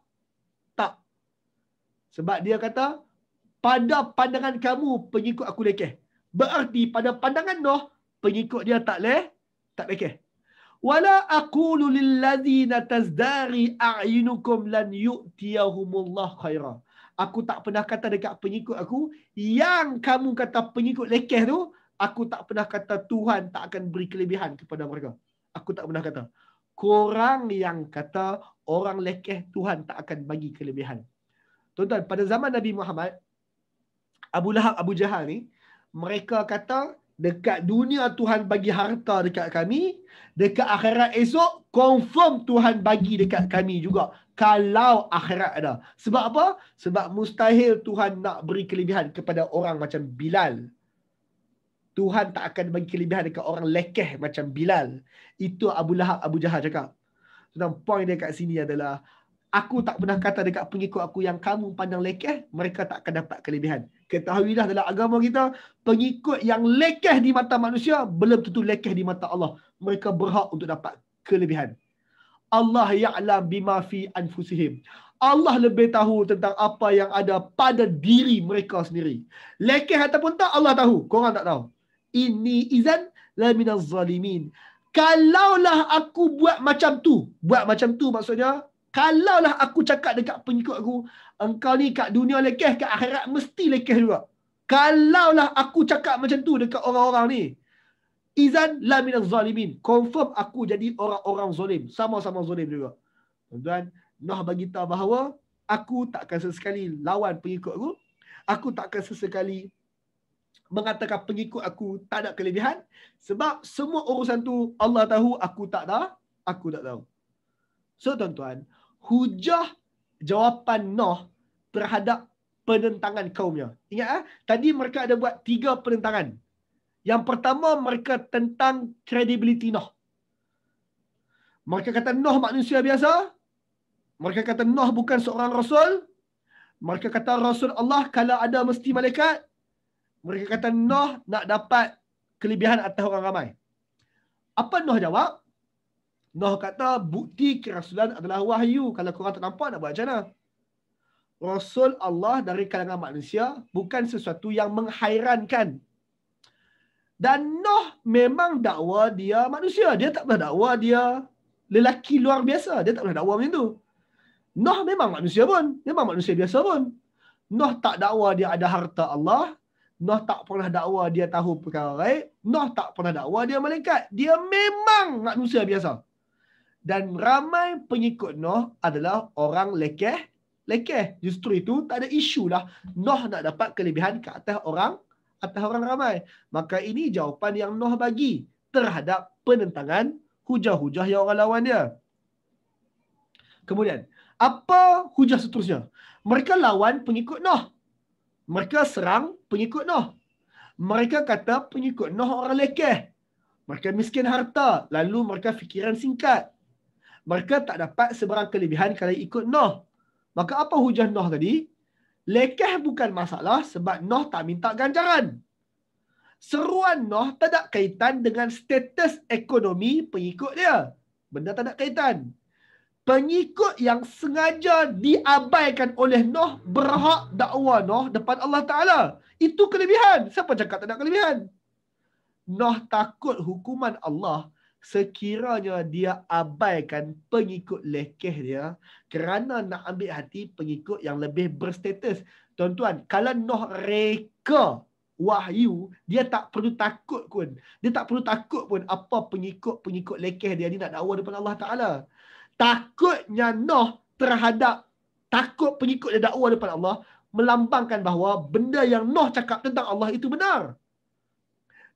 Tak. Sebab dia kata pada pandangan kamu pengikut aku lekeh. Berarti pada pandangan Nuh pengikut dia tak lekeh. Wala aqulu lillazina tazdari a'yunukum lan yu'tiyahumullah khaira. Aku tak pernah kata dekat pengikut aku yang kamu kata pengikut lekeh tu, aku tak pernah kata Tuhan tak akan beri kelebihan kepada mereka. Aku tak pernah kata. Korang yang kata orang lekeh Tuhan tak akan bagi kelebihan. Tuan-tuan, pada zaman Nabi Muhammad, Abu Lahab, Abu Jahal ni, mereka kata dekat dunia Tuhan bagi harta dekat kami, dekat akhirat esok confirm Tuhan bagi dekat kami juga kalau akhirat ada. Sebab apa? Sebab mustahil Tuhan nak beri kelebihan kepada orang macam Bilal. Tuhan tak akan bagi kelebihan dekat orang lekeh macam Bilal. Itu Abu Lahab, Abu Jahal cakap. Tentang point dia kat sini adalah, aku tak pernah kata dekat pengikut aku yang kamu pandang lekeh, mereka tak akan dapat kelebihan. Ketahuilah dalam agama kita, pengikut yang lekeh di mata manusia, belum tentu lekeh di mata Allah. Mereka berhak untuk dapat kelebihan. Allah ya'lam bima fi anfusihim. Allah lebih tahu tentang apa yang ada pada diri mereka sendiri. Lekeh ataupun tak, Allah tahu. Korang tak tahu. Inni izan la minaz zalimin. Kalaulah aku buat macam tu maksudnya, kalaulah aku cakap dekat pengikut aku, engkau ni kat dunia lekeh, kat akhirat mesti lekeh juga. Kalaulah aku cakap macam tu dekat orang-orang ni, izan la minaz zalimin. Confirm aku jadi orang-orang zalim. Sama-sama zalim juga. Tuan-tuan, Nuh bagi tahu bahawa aku takkan sesekali lawan pengikut aku. Aku takkan sesekali mengatakan pengikut aku tak ada kelebihan. Sebab semua urusan tu Allah tahu, aku tak tahu. So tuan-tuan, hujah jawapan Nuh terhadap penentangan kaumnya. Ingat tadi mereka ada buat 3 penentangan. Yang pertama, mereka tentang credibility Nuh. Mereka kata Nuh manusia biasa. Mereka kata Nuh bukan seorang rasul. Mereka kata Rasul Allah kalau ada mesti malaikat. Mereka kata Nuh nak dapat kelebihan atas orang ramai. Apa Nuh jawab? Nuh kata bukti kerasulan adalah wahyu. Kalau korang tak nampak, nak buat macam mana? Rasul Allah dari kalangan manusia bukan sesuatu yang menghairankan. Dan Nuh memang dakwa dia manusia. Dia tak pernah dakwa dia lelaki luar biasa. Dia tak pernah dakwa macam tu. Nuh memang manusia pun. Memang manusia biasa pun. Nuh tak dakwa dia ada harta Allah. Nuh tak pernah dakwa dia tahu perkara gaib. Nuh tak pernah dakwa dia malaikat. Dia memang manusia biasa. Dan ramai pengikut Nuh adalah orang lekeh. Justru itu tak ada isu lah Nuh nak dapat kelebihan ke atas orang ramai. Maka ini jawapan yang Nuh bagi terhadap penentangan hujah-hujah yang orang lawan dia. Kemudian, apa hujah seterusnya? Mereka lawan pengikut Nuh. Mereka serang pengikut Nuh. Mereka kata pengikut Nuh orang lekeh. Mereka miskin harta. Lalu mereka fikiran singkat. Mereka tak dapat sebarang kelebihan kalau ikut Nuh. Maka apa hujah Nuh tadi? Lekeh bukan masalah sebab Nuh tak minta ganjaran. Seruan Nuh tak ada kaitan dengan status ekonomi pengikut dia. Benda tak ada kaitan. Pengikut yang sengaja diabaikan oleh Nuh berhak dakwa Nuh depan Allah Ta'ala. Itu kelebihan. Siapa cakap tak ada kelebihan? Nuh takut hukuman Allah sekiranya dia abaikan pengikut lekeh dia kerana nak ambil hati pengikut yang lebih berstatus. Tuan-tuan, kalau Nuh reka wahyu, dia tak perlu takut pun. Dia tak perlu takut pun apa pengikut lekeh dia ni nak dakwa depan Allah Ta'ala. Takutnya Nuh terhadap takut pengikut dia dakwa depan Allah melambangkan bahawa benda yang Nuh cakap tentang Allah itu benar.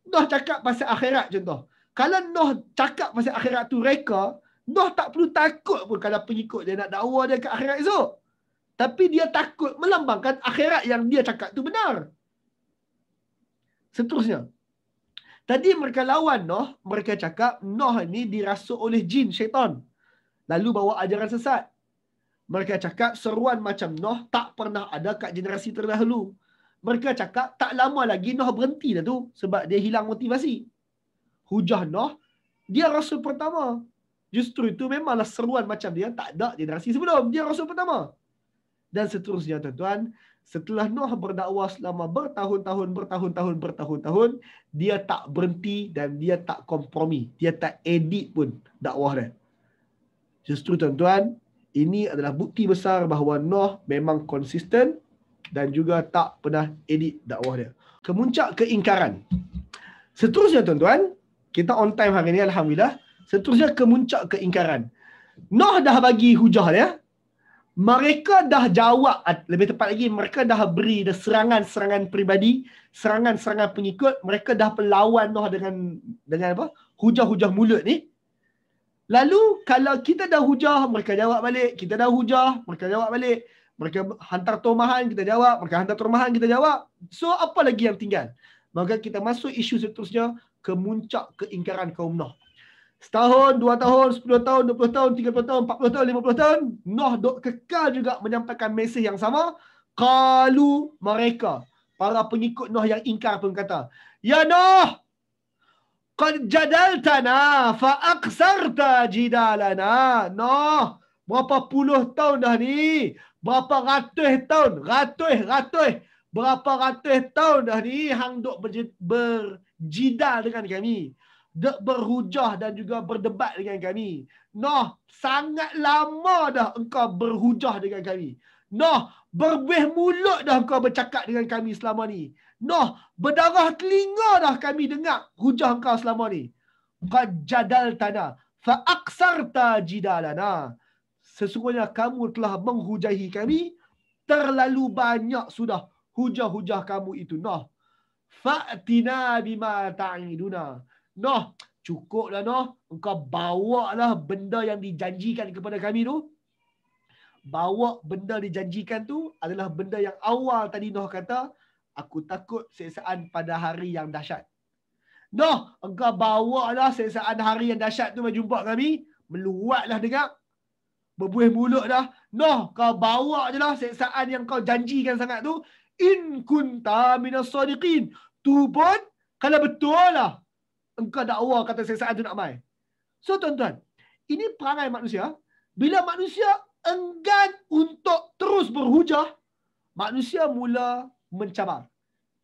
Nuh cakap pasal akhirat contoh. Kalau Nuh cakap pasal akhirat tu reka, Nuh tak perlu takut pun kalau pengikut dia nak dakwa dia ke akhirat esok. Tapi dia takut melambangkan akhirat yang dia cakap tu benar. Seterusnya. Tadi mereka lawan Nuh, mereka cakap Nuh ni dirasuk oleh jin, syaitan. Lalu bawa ajaran sesat. Mereka cakap seruan macam Nuh tak pernah ada kat generasi terdahulu. Mereka cakap tak lama lagi Nuh berhenti dah tu sebab dia hilang motivasi. Hujah Nuh, dia rasul pertama. Justru itu memanglah seruan macam dia tak ada generasi sebelum. Dia rasul pertama. Dan seterusnya tuan-tuan, setelah Nuh berdakwah selama bertahun-tahun, dia tak berhenti dan dia tak kompromi. Dia tak edit pun dakwah dia. Justru tuan-tuan, ini adalah bukti besar bahawa Nuh memang konsisten dan juga tak pernah edit dakwah dia. Kemuncak keingkaran. Seterusnya tuan-tuan, kita on time hari ini Alhamdulillah. Seterusnya kemuncak keingkaran. Nuh dah bagi hujah dia. Mereka dah jawab, lebih tepat lagi, mereka dah beri serangan-serangan peribadi, serangan-serangan pengikut, mereka dah berlawan dengan apa? Hujah-hujah mulut ni. Lalu kalau kita dah hujah, mereka jawab balik. Kita dah hujah, mereka jawab balik. Mereka hantar tomahan, kita jawab. Mereka hantar tomahan, kita jawab. So apa lagi yang tinggal? Maka kita masuk isu seterusnya, kemuncak keingkaran kaum Nuh. Setahun, 2 tahun, 10 tahun, 20 tahun, 30 tahun, 40 tahun, 50 tahun, Nuh kekal juga menyampaikan mesej yang sama. Qalu, mereka, para pengikut Nuh yang ingkar pun kata, Ya Nuh, qad jadaltana fa aksarta jidalana. Nuh, berapa puluh tahun dah ni? Berapa ratus tahun? Berapa ratus tahun dah ni hang duk berjidal dengan kami. Berhujah dan juga berdebat dengan kami. Nuh, sangat lama dah engkau berhujah dengan kami. Nuh, berbuih mulut dah engkau bercakap dengan kami selama ni. Nuh, berdarah telinga dah kami dengar hujah engkau selama ni. Qad jadaltana fa aksarta jidalana. Sesungguhnya kamu telah menghujahi kami, terlalu banyak sudah hujah-hujah kamu itu. Nuh, fa'tina bima ta'iduna. Nuh, cukuplah Nuh, engkau bawalah benda yang dijanjikan kepada kami tu. Bawa benda dijanjikan tu adalah benda yang awal tadi Nuh kata, aku takut siksaan pada hari yang dahsyat. Nuh, engkau bawalah siksaan hari yang dahsyat tu menjumpa kami, meluatlah dengar, berbuih mulut dah. Nuh, kau bawa je lah siksaan yang kau janjikan sangat tu. In kunta minas sadiqin. Tu pun kalau betul lah engkau dakwa kata siksaan tu nak mai. So tuan-tuan, ini perangai manusia. Bila manusia enggan untuk terus berhujah, manusia mula mencabar.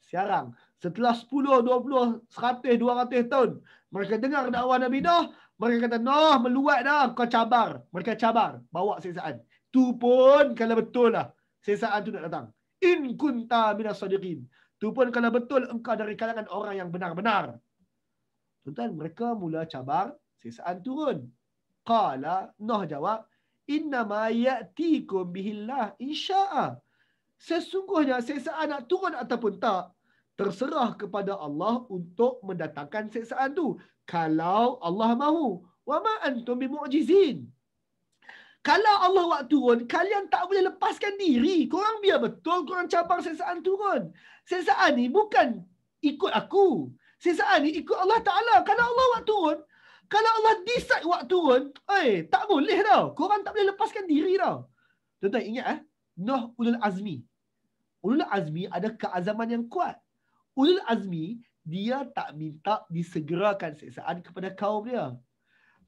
Sekarang, setelah 10, 20, 100, 200 tahun, mereka dengar dakwah Nabi Nuh, mereka kata, Nuh, meluat dah, kau cabar. Mereka cabar, bawa siksaan. Tu pun kalau betul lah siksaan tu nak datang. In kunta minas sadiqin. Tu pun kalau betul engkau dari kalangan orang yang benar-benar. Tuan-tuan, mereka mula cabar, siksaan turun. Qala, Nuh jawab, innama ya'tikum bihillah insya'a. Sesungguhnya siksaan nak turun ataupun tak, terserah kepada Allah untuk mendatangkan siksaan tu. Kalau Allah mahu. Wa ma antum bimu'jizin. Kalau Allah buat turun, kalian tak boleh lepaskan diri. Korang biar betul korang cabar siksaan turun. Siksaan ni bukan ikut aku. Siksaan ni ikut Allah Ta'ala. Kalau Allah buat turun, kalau Allah decide buat turun, tak boleh tau. Korang tak boleh lepaskan diri tau. Tuan-tuan ingat Nuh ulul azmi. Ulul azmi ada keazaman yang kuat. Ulul azmi, dia tak minta disegerakan siksaan kepada kaum dia.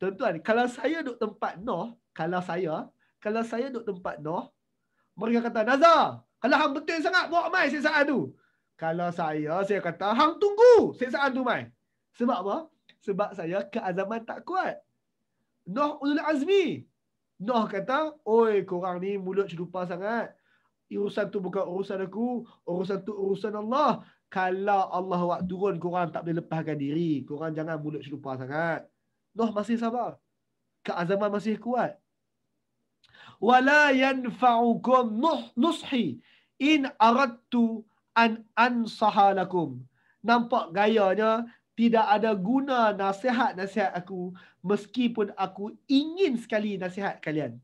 Tuan-tuan, kalau saya duduk tempat Nuh, kalau saya duduk tempat Nuh, mereka kata, Nazar, kalau hang betul sangat, bawa mai siksaan tu. Kalau saya kata, hang tunggu siksaan tu mai. Sebab apa? Sebab saya keazaman tak kuat. Nuh ulul azmi. Nuh kata, oi korang ni mulut celupa sangat. Urusan tu bukan urusan aku, urusan tu urusan Allah. Kalau Allah buat turun, korang tak boleh lepaskan diri. Korang jangan mulut celupa sangat. Nuh masih sabar. Keazaman masih kuat. Wala yanfa'ukum nushi in aradtu an ansaha lakum. Nampak gayanya tidak ada guna nasihat-nasihat aku meskipun aku ingin sekali nasihat kalian.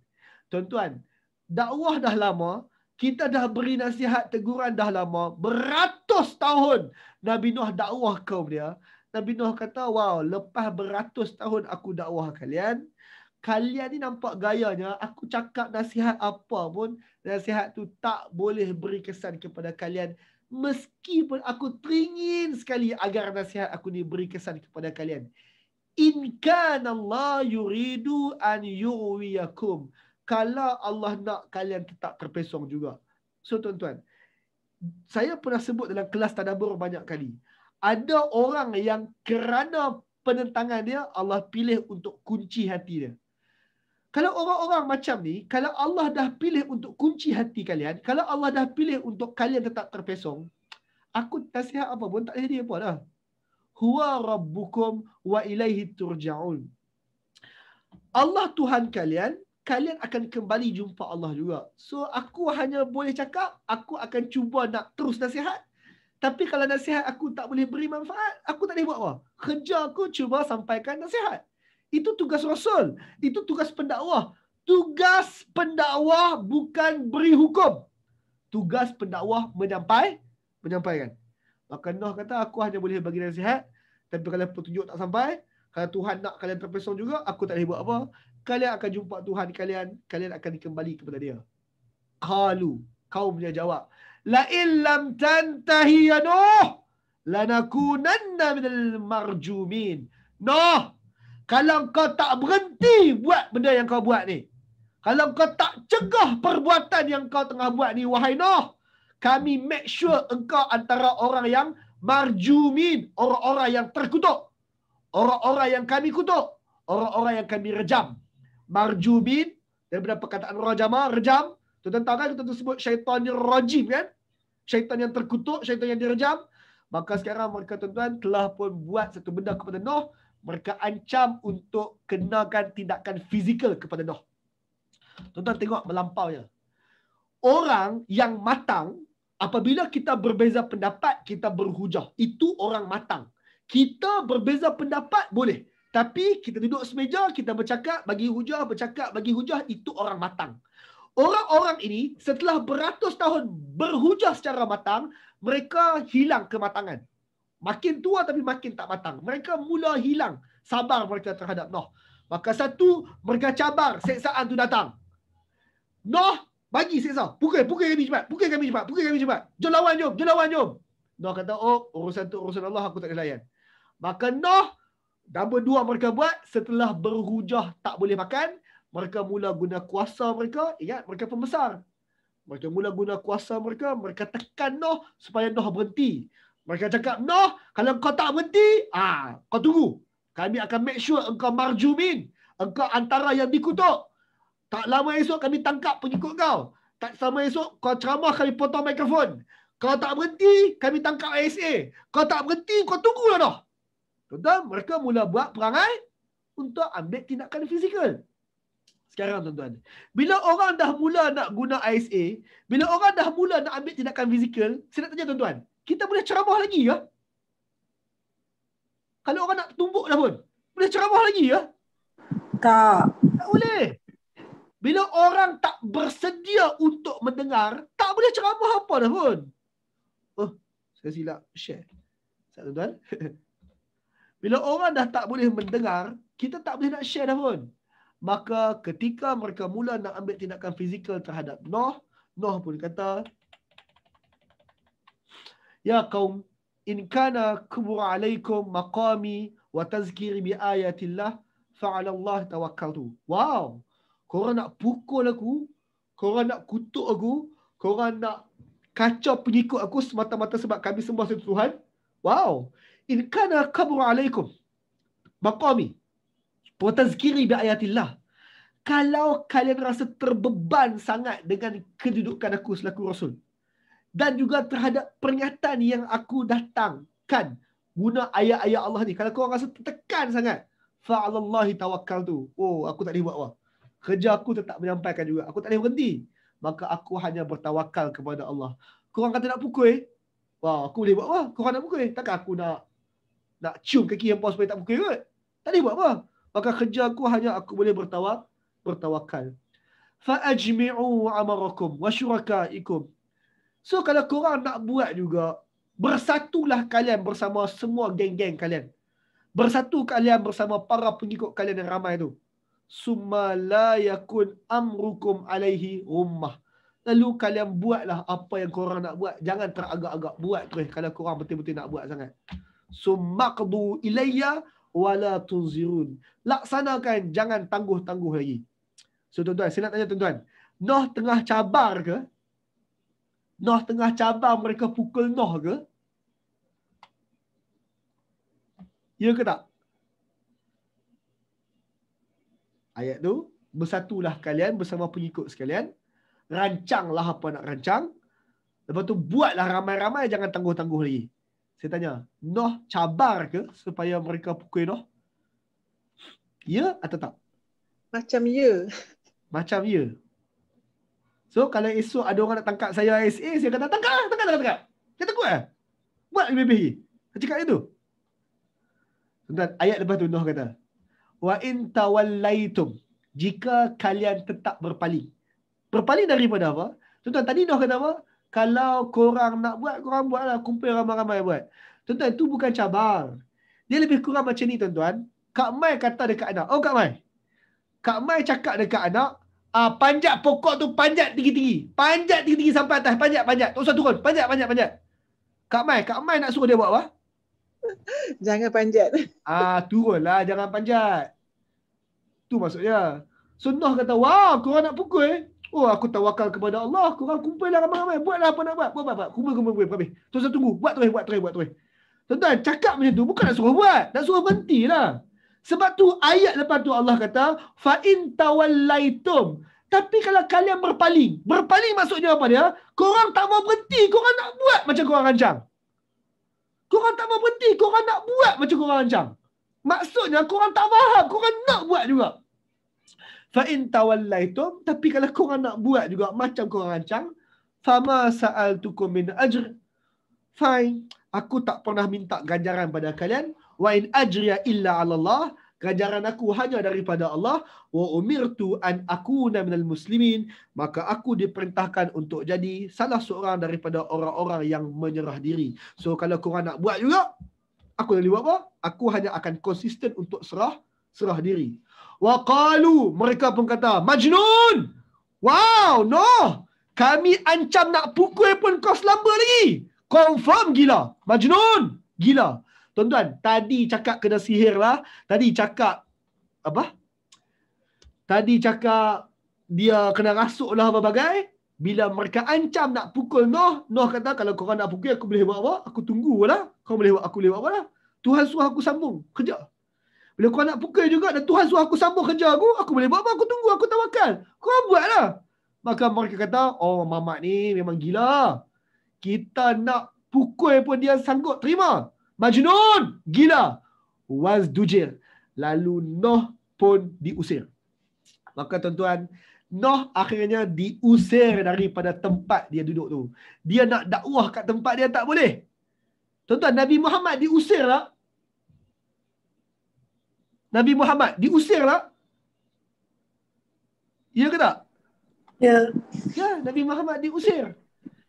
Tuan-tuan, dakwah dah lama, kita dah beri nasihat teguran dah lama, beratus tahun Nabi Nuh dakwah kaum dia. Nabi Nuh kata, wow, lepas beratus tahun aku dakwah kalian, kalian ni nampak gayanya, aku cakap nasihat apa pun, nasihat tu tak boleh beri kesan kepada kalian. Meskipun aku teringin sekali agar nasihat aku ni beri kesan kepada kalian. In kana Allah yuridu an yuwiyakum. Kalau Allah nak, kalian tetap terpesong juga. So tuan-tuan, saya pernah sebut dalam kelas tadabbur banyak kali. Ada orang yang kerana penentangan dia, Allah pilih untuk kunci hati dia. Kalau orang-orang macam ni, kalau Allah dah pilih untuk kunci hati kalian, kalau Allah dah pilih untuk kalian tetap terpesong, aku nasihat apa pun tak jadi apa dah. Huwa rabbukum wa ilaihi turja'un. Allah Tuhan kalian kalian akan kembali jumpa Allah juga. So aku hanya boleh cakap, aku akan cuba nak terus nasihat. Tapi kalau nasihat aku tak boleh beri manfaat, aku tak boleh buat apa. Kerja aku cuba sampaikan nasihat. Itu tugas Rasul. Itu tugas pendakwah. Tugas pendakwah bukan beri hukum. Tugas pendakwah menyampaikan. Maka Nuh kata, aku hanya boleh bagi nasihat. Tapi kalau petunjuk tak sampai, kalau Tuhan nak kalian terpesong juga, aku tak boleh buat apa. Kalian akan jumpa Tuhan kalian. Kalian akan dikembali kepada dia. Qalu. Kaumnya jawab. La illam tantahi ya Nuh. Lanakunanna minal marjumin. Nuh. Kalau kau tak berhenti buat benda yang kau buat ni. Kalau kau tak cegah perbuatan yang kau tengah buat ni, wahai Nuh. Kami make sure engkau antara orang yang marjumin. Orang-orang yang terkutuk. Orang-orang yang kami kutuk. Orang-orang yang kami rejam. Marjumin. Daripada perkataan rajama, rejam. Tuan-tuan tahu kan kita sebut syaitanir rajim kan? Syaitan yang terkutuk, syaitan yang direjam. Maka sekarang mereka tuan-tuan telah pun buat satu benda kepada Nuh. Mereka ancam untuk kenakan tindakan fizikal kepada Nuh. Tuan-tuan tengok melampaunya. Orang yang matang, apabila kita berbeza pendapat, kita berhujah. Itu orang matang. Kita berbeza pendapat boleh. Tapi kita duduk semeja, kita bercakap, bagi hujah, bercakap, bagi hujah, itu orang matang. Orang-orang ini setelah beratus tahun berhujah secara matang, mereka hilang kematangan. Makin tua tapi makin tak matang. Mereka mula hilang sabar mereka terhadap Nuh. Maka satu, mereka cabar, seksaan tu datang. Nuh, bagi seksa. Pukul kami cepat. Pukul kami cepat. Jom lawan, jom. Nuh kata, oh, urusan tu urusan Allah, aku tak boleh layan. Maka Nuh, nombor dua mereka buat, setelah berhujah tak boleh makan, mereka mula guna kuasa mereka. Ingat, mereka pembesar. Mereka mula guna kuasa mereka. Mereka tekan Nuh supaya Nuh berhenti. Mereka cakap, Nuh, kalau kau tak berhenti, kau tunggu. Kami akan make sure engkau marjumin. Engkau antara yang dikutuk. Tak lama esok kami tangkap pengikut kau. Tak lama esok kau ceramah, kami potong mikrofon. Kau tak berhenti, kami tangkap ASA. Kau tak berhenti, kau tunggulah Nuh. Tuan-tuan, mereka mula buat perangai untuk ambil tindakan fizikal. Sekarang tuan-tuan, bila orang dah mula nak guna ISA, bila orang dah mula nak ambil tindakan fizikal, saya nak tanya tuan-tuan, kita boleh ceramah lagi ke? Kalau orang nak tumbuk dah pun, boleh ceramah lagi ke? Tak boleh. Bila orang tak bersedia untuk mendengar, tak boleh ceramah apa dah pun. Oh, saya silap share. Tuan-tuan. Bila orang dah tak boleh mendengar, kita tak boleh nak share dah pun. Maka ketika mereka mula nak ambil tindakan fizikal terhadap Nuh, Nuh pun kata, ya kaum, in kana kubur alaikum maqami wa tazkiri bi ayatillah fa'ala Allah tawakkaltu. Wow. Korang nak pukul aku, korang nak kutuk aku, korang nak kacau pengikut aku semata-mata sebab kami sembah satu Tuhan. Wow. In kana kubur alaikum maqami wa tazkiri bi ayatillah. Kalau kalian rasa terbeban sangat dengan kedudukan aku selaku Rasul dan juga terhadap peringatan yang aku datangkan guna ayat-ayat Allah ni, kalau korang rasa tertekan sangat, fa'alallahi tawakkaltu. Oh, aku tak boleh buat apa. Kerja aku tetap menyampaikan juga. Aku tak boleh berhenti. Maka aku hanya bertawakal kepada Allah. Korang kata nak pukul, wah, aku boleh buat apa? Korang nak pukul, takkan aku nak cium kaki hangpa supaya tak pukul kot? Tak boleh buat apa. Maka kerja aku hanya aku boleh bertawakal. Fa'ajmi'u amarakum wa syurakaikum. So kalau korang nak buat juga, bersatulah kalian bersama semua geng-geng kalian. Bersatu kalian bersama para pengikut kalian yang ramai tu. Summa la yakun amrukum alaihi ummah. Lalu kalian buatlah apa yang korang nak buat. Jangan teragak-agak buat terus kalau korang betul-betul nak buat sangat. Summaqdu ilayya wala tunzirun. Laksanakan, jangan tangguh-tangguh lagi. So tuan-tuan, saya nak tanya tuan-tuan, Nuh tengah cabar ke? Nuh tengah cabar mereka pukul Nuh ke? Ya ke tak? Ayat tu, bersatulah kalian bersama pengikut sekalian, rancanglah apa nak rancang, lepas tu buatlah ramai-ramai, jangan tangguh-tangguh lagi. Saya tanya, Nuh cabar ke supaya mereka pukul Nuh? Ya atau tak? Macam ya. Macam ya. So kalau esok ada orang nak tangkap saya ISA, saya kata tangkap. Saya takut lah. Buat lebih-lebih lagi. Saya cakap itu. Tuan, ayat lepas tu Nuh kata, wa in tawallaitum, jika kalian tetap berpaling. Berpaling daripada apa? Tuan, tadi Nuh kata apa? Kalau korang nak buat, korang buatlah. Kumpul ramai-ramai buat. Tuan, itu bukan cabar. Dia lebih kurang macam ni, tuan-tuan. Kak Mai kata dekat anak. Oh, Kak Mai. Kak Mai cakap dekat anak, panjat pokok tu, panjat tinggi-tinggi. Panjat tinggi-tinggi sampai atas. Panjat. Tak usah turun. Panjat. Kak Mai nak suruh dia buat apa? Jangan panjat. Turunlah, jangan panjat. Tu maksudnya. So Nuh kata, wah, korang nak pukul. Oh, aku tawakal kepada Allah. Korang kumpullah ramai-ramai. Buatlah apa nak buat. Buat. Kumpul. Habis. Terus tunggu. Buat terus. Tuan-tuan, cakap macam tu bukan nak suruh buat. Nak suruh berhentilah. Sebab tu ayat lepas tu Allah kata, fa in tawallaitum. Tapi kalau kalian berpaling. Berpaling maksudnya apa dia? Korang tak mau berhenti. Korang nak buat macam korang rancang. Korang tak mau berhenti. Korang nak buat macam korang rancang. Maksudnya korang tak faham. Korang nak buat juga. Fa in tawallaitum. Tapi kalau korang nak buat juga macam korang rancang, fama sa'altukum min ajr. Fine. Aku tak pernah minta ganjaran pada kalian. Wa in ajriya illa 'ala Allah. Ganjaran aku hanya daripada Allah. Wa umirtu an akuna minal muslimin. Maka aku diperintahkan untuk jadi salah seorang daripada orang-orang yang menyerah diri. So kalau korang nak buat juga, aku nak buat apa? Aku hanya akan konsisten untuk serah diri. Wa qalu, mereka pun kata, Majnun! Wow, no! Kami ancam nak pukul pun kau selamba lagi. Confirm gila. Majnun. Gila. Tuan-tuan, tadi cakap kena sihir lah. Tadi cakap apa? Tadi cakap dia kena rasuk lah berbagai. Bila mereka ancam nak pukul Nuh, Nuh kata kalau korang nak pukul aku boleh buat apa? Aku tunggu lah. Aku boleh buat apa lah? Tuhan suruh aku sambung kerja. Bila korang nak pukul juga dan Tuhan suruh aku sambung kerja aku boleh buat apa? Aku tunggu, aku tawakal. Korang buat lah. Maka mereka kata, oh Mamat ni memang gila. Kita nak pukul pun dia sanggup terima. Majnun, gila. Wazdujir. Lalu Nuh pun diusir. Maka tuan-tuan, Nuh akhirnya diusir daripada tempat dia duduk tu. Dia nak dakwah kat tempat dia tak boleh. Tuan-tuan, Nabi Muhammad diusir lah. Nabi Muhammad diusir lah. Ya ke tak? Ya. Ya, Nabi Muhammad diusir.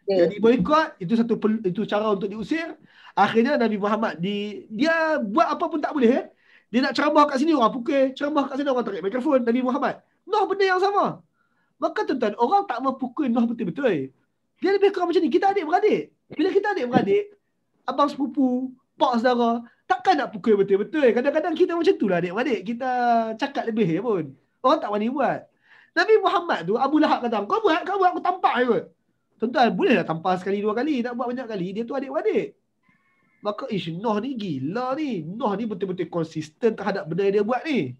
Ya. Jadi boikot, itu cara untuk diusir. Akhirnya Nabi Muhammad dia buat apa pun tak boleh. Dia nak ceramah kat sini orang pukul, ceramah kat sini orang tarik mikrofon. Nabi Muhammad. Nuh benda yang sama. Maka tuan-tuan, orang tak mau pukul Nuh betul-betul. Dia lebih kurang macam ni. Kita adik-beradik. Bila kita adik-beradik, abang sepupu, pak saudara, takkan nak pukul betul-betul. Kadang-kadang kita macam tu lah adik-beradik. Kita cakap lebih pun. Orang tak berani buat. Nabi Muhammad tu, Abu Lahab kata, kau buat, aku tampak je kot. Tuan-tuan, bolehlah tampar sekali, dua kali. Nak buat banyak kali, dia tu adik-beradik. Maka Nuh ni gila ni. Nuh ni betul-betul konsisten terhadap benda yang dia buat ni.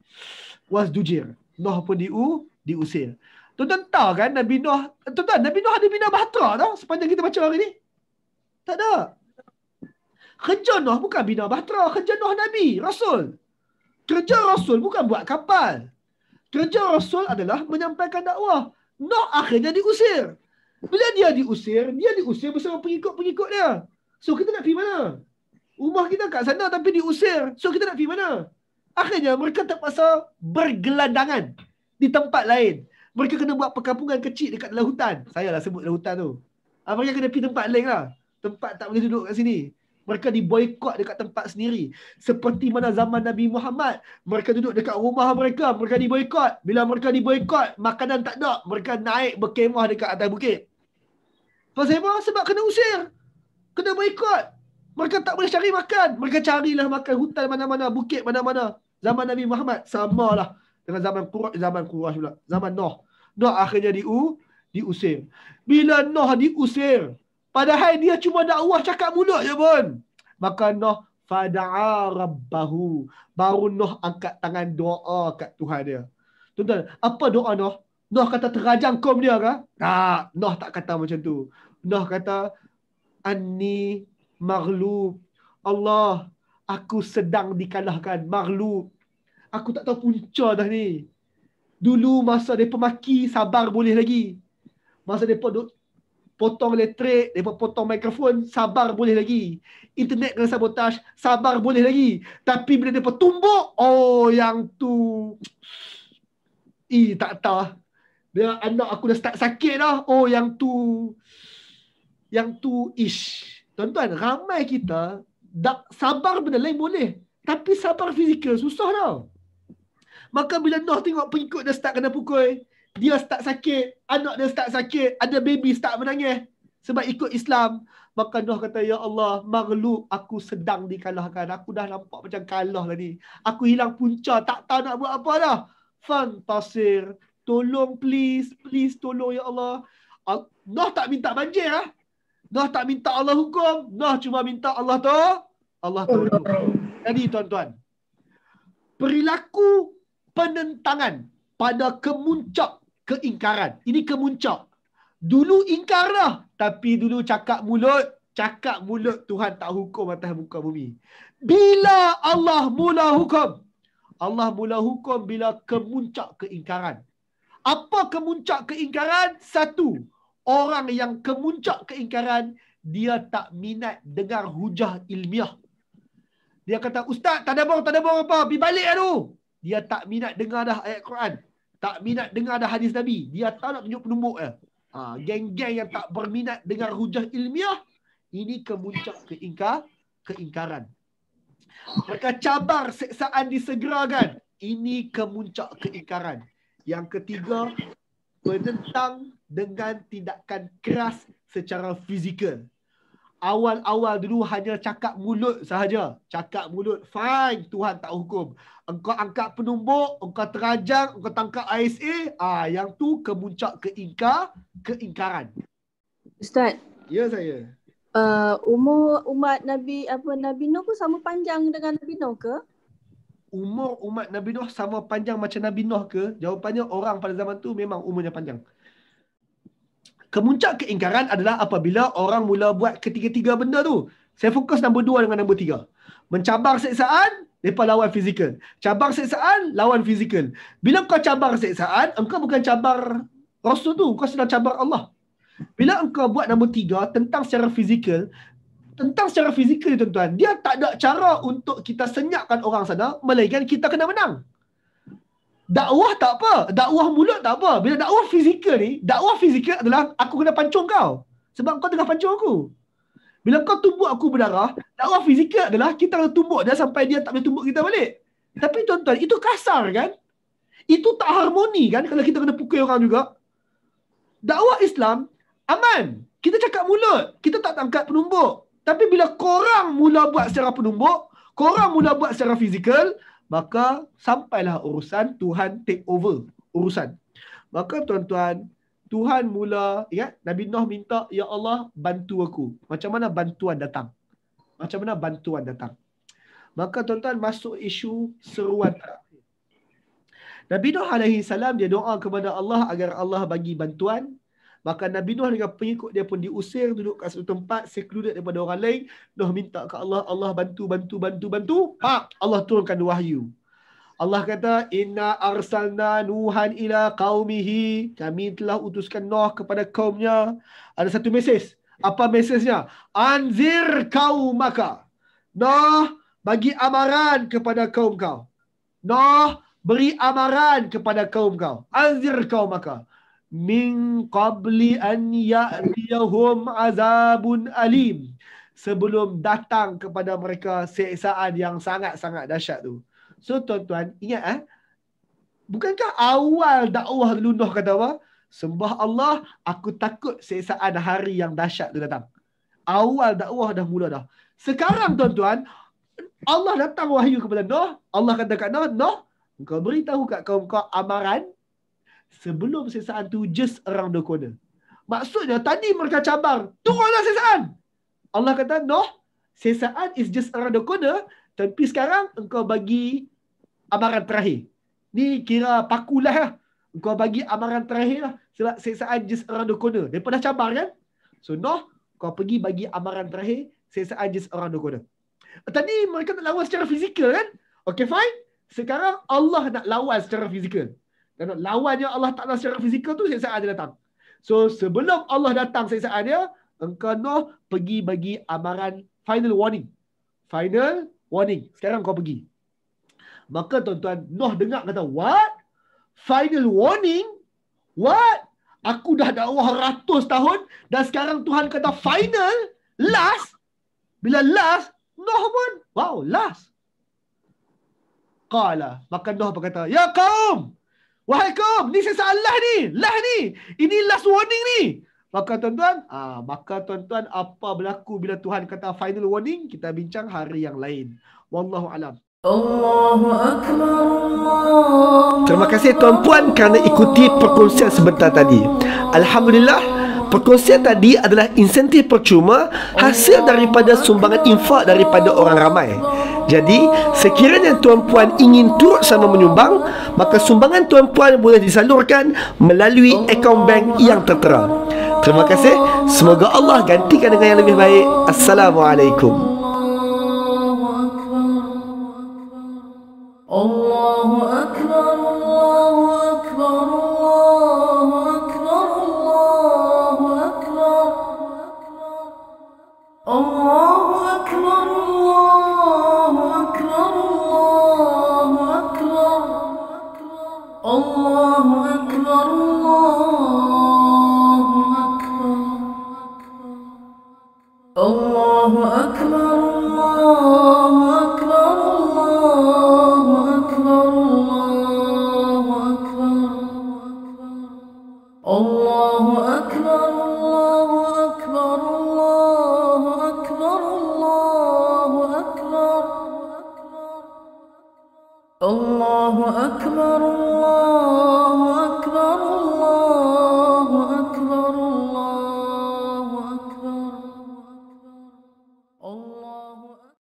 Wazdujir. Nuh pun diusir. Tuan-tuan tahu kan Nabi Nuh. Tuan-tuan, Nabi Nuh ada bina bahtera tak? Sepanjang kita baca hari ni. Tak ada. Kerja Nuh bukan bina bahtera. Kerja Nuh Nabi, Rasul. Kerja Rasul bukan buat kapal. Kerja Rasul adalah menyampaikan dakwah. Nuh akhirnya diusir. Bila dia diusir bersama pengikut-pengikut dia. So kita nak pergi mana? Rumah kita kat sana tapi diusir. So kita nak pergi mana? Akhirnya mereka terpaksa bergelandangan di tempat lain. Mereka kena buat perkampungan kecil dekat dalam hutan. Saya lah sebut dalam hutan tu. Mereka kena pergi tempat lain lah. Tempat tak boleh duduk kat sini. Mereka diboikot dekat tempat sendiri. Seperti mana zaman Nabi Muhammad. Mereka duduk dekat rumah mereka. Mereka diboikot. Bila mereka diboikot, makanan tak ada. Mereka naik berkemah dekat atas bukit. Pasal apa? Sebab kena usir. Kena boikot. Mereka tak boleh cari makan. Mereka carilah makan hutan mana-mana, bukit mana-mana. Zaman Nabi Muhammad samalah dengan zaman Quraisy pula. Zaman Nuh. Nuh akhirnya diusir. Bila Nuh diusir, padahal dia cuma dakwah cakap mulut je pun. Maka Nuh fada'a rabbahu. Baru Nuh angkat tangan doa kat Tuhan dia. Tuan-tuan, apa doa Nuh? Nuh kata terajang kaum dia ke? Tak, Nuh tak kata macam tu. Nuh kata anni maghlub. Allah, aku sedang dikalahkan. Maghlub. Aku tak tahu punca dah ni. Dulu masa mereka maki, sabar boleh lagi. Masa mereka potong elektrik, mereka potong mikrofon, sabar boleh lagi. Internet kena sabotaj, sabar boleh lagi. Tapi bila mereka tumbuk, oh yang tu, tak tahu. Bila anak aku dah start sakit dah, oh yang tu, Tuan-tuan, ramai kita, sabar benda lain boleh. Tapi sabar fizikal susah tau. Maka bila Noh tengok pengikut dia start kena pukul, dia start sakit, anak dia start sakit, ada baby start menangis sebab ikut Islam. Maka Noh kata, ya Allah, maghlub, aku sedang dikalahkan. Aku dah nampak macam kalah lah ni. Aku hilang punca, tak tahu nak buat apa dah. Fantasir, tolong please, tolong ya Allah. Noh tak minta banjir lah. Noh tak minta Allah hukum. Noh cuma minta Allah tolong. Jadi tuan-tuan, perilaku penentangan pada kemuncak keingkaran. Ini kemuncak. Dulu ingkar dah. Tapi dulu cakap mulut Tuhan tak hukum atas muka bumi. Bila Allah mula hukum? Allah mula hukum bila kemuncak keingkaran. Apa kemuncak keingkaran? Satu, orang yang kemuncak keingkaran, dia tak minat dengar hujah ilmiah. Dia kata, Ustaz, tadabbur apa? Pergi balik lah tu. Dia tak minat dengar dah ayat Quran. Tak minat dengar dah hadis Nabi. Dia tak nak tunjuk penumbuk je. Geng-geng yang tak berminat dengar hujah ilmiah, ini kemuncak keingkaran. Mereka cabar seksaan disegerakan. Ini kemuncak keingkaran. Yang ketiga, penentang dengan tindakan keras secara fizikal. Awal-awal dulu hanya cakap mulut sahaja. Cakap mulut, fine, Tuhan tak hukum. Engkau angkat penumbuk, engkau terajang, engkau tangkap ISA, yang tu kemuncak keingkaran. Ustaz. Ya, saya. Umur umat Nabi Nuh pun sama panjang dengan Nabi Nuh ke? Umur umat Nabi Nuh sama panjang macam Nabi Nuh ke? Jawapannya, orang pada zaman tu memang umurnya panjang. Kemuncak keingkaran adalah apabila orang mula buat ketiga-tiga benda tu. Saya fokus nombor 2 dengan nombor 3. Mencabar seksaan, mereka lawan fizikal. Cabar seksaan, lawan fizikal. Bila kau cabar seksaan, engkau bukan cabar Rasul tu, kau sedang cabar Allah. Bila engkau buat nombor 3, tentang secara fizikal, tuan-tuan, dia tak ada cara untuk kita senyapkan orang sana, melainkan kita kena menang. Dakwah tak apa. Dakwah mulut tak apa. Bila dakwah fizikal adalah aku kena pancung kau. Sebab kau tengah pancung aku. Bila kau tumbuk aku berdarah, dakwah fizikal adalah kita kena tumbuk dia sampai dia tak boleh tumbuk kita balik. Tapi tuan-tuan, itu kasar kan? Itu tak harmoni kan kalau kita kena pukul orang juga? Dakwah Islam, aman. Kita cakap mulut. Kita tak angkat penumbuk. Tapi bila korang mula buat secara penumbuk, korang mula buat secara fizikal, maka sampailah urusan Tuhan take over urusan. Maka tuan-tuan, Tuhan mula, ingat Nabi Nuh minta, ya Allah bantu aku. Macam mana bantuan datang? Maka tuan-tuan masuk isu seruan terakhir. Nabi Nuh alaihi salam dia doa kepada Allah agar Allah bagi bantuan. Maka Nabi Nuh dengan pengikut dia pun diusir, duduk kat satu tempat, secluded daripada orang lain. Nuh minta ke Allah, Allah bantu. Allah turunkan wahyu. Allah kata, Inna arsalna Nuhan ila qaumihi. Kami telah utuskan Nuh kepada kaumnya. Ada satu mesej. Apa mesejnya? Anzir qaumaka. Nuh, bagi amaran kepada kaum kau. Nuh, beri amaran kepada kaum kau. Anzir qaumaka. Min qabli an ya'tiyahum azabun alim. Sebelum datang kepada mereka siksaan yang sangat-sangat dahsyat tu. So tuan-tuan, ingat bukankah awal dakwah dulu Nuh kata apa? Sembah Allah, aku takut siksaan hari yang dahsyat tu datang. Awal dakwah dah mula dah. Sekarang tuan-tuan, Allah datang wahyu kepada Nuh. Allah kata kat Nuh, Nuh, engkau beritahu kat kaum kau amaran sebelum siksaan tu just around the corner. Maksudnya tadi mereka cabar, turunlah siksaan. Allah kata, Nuh, siksaan is just around the corner, tapi sekarang engkau bagi amaran terakhir. Ni kira pakulah lah. Engkau bagi amaran terakhir lah. Sebab siksaan just around the corner. Mereka dah cabar kan? So Nuh, kau pergi bagi amaran terakhir, siksaan just around the corner. Tadi mereka nak lawan secara fizikal kan? Okay, fine. Sekarang Allah nak lawan secara fizikal. Dan lawannya Allah Ta'ala secara fizikal tu siksaan dia datang. So sebelum Allah datang siksaan dia, engkau Nuh pergi bagi amaran final warning. Final warning. Sekarang kau pergi. Maka tuan-tuan, Nuh dengar kata, what? Final warning? What? Aku dah dakwah 100 tahun dan sekarang Tuhan kata final? Last? Bila last, Nuh pun, wow, last. Qala, maka Nuh berkata, ya kaum, wahai kaum, ni siksaan last ni. Ini last warning ni. Maka tuan-tuan, apa berlaku bila Tuhan kata final warning? Kita bincang hari yang lain. Wallahu alam. Allahu Akbar, Allah. Terima kasih tuan-puan kerana ikuti perkongsian sebentar tadi. Alhamdulillah, perkongsian tadi adalah insentif percuma hasil daripada sumbangan infak daripada orang ramai. Jadi, sekiranya tuan-puan ingin turut sama menyumbang, maka sumbangan tuan-puan boleh disalurkan melalui akaun bank yang tertera. Terima kasih. Semoga Allah gantikan dengan yang lebih baik. Assalamualaikum. Allahu Akbar, Allahu Akbar, Allahu Akbar, Allahu Akbar. Allahu Akbar, Allahu Akbar, Allahu Akbar. Allahu Akbar, Allahu Akbar. Allahu Akbar, Allahu Akbar, Allahu Akbar, Allahu Akbar. Allahu Akbar, Allahu Akbar, Allahu Akbar, Allahu Akbar. Allahu Akbar, Allah.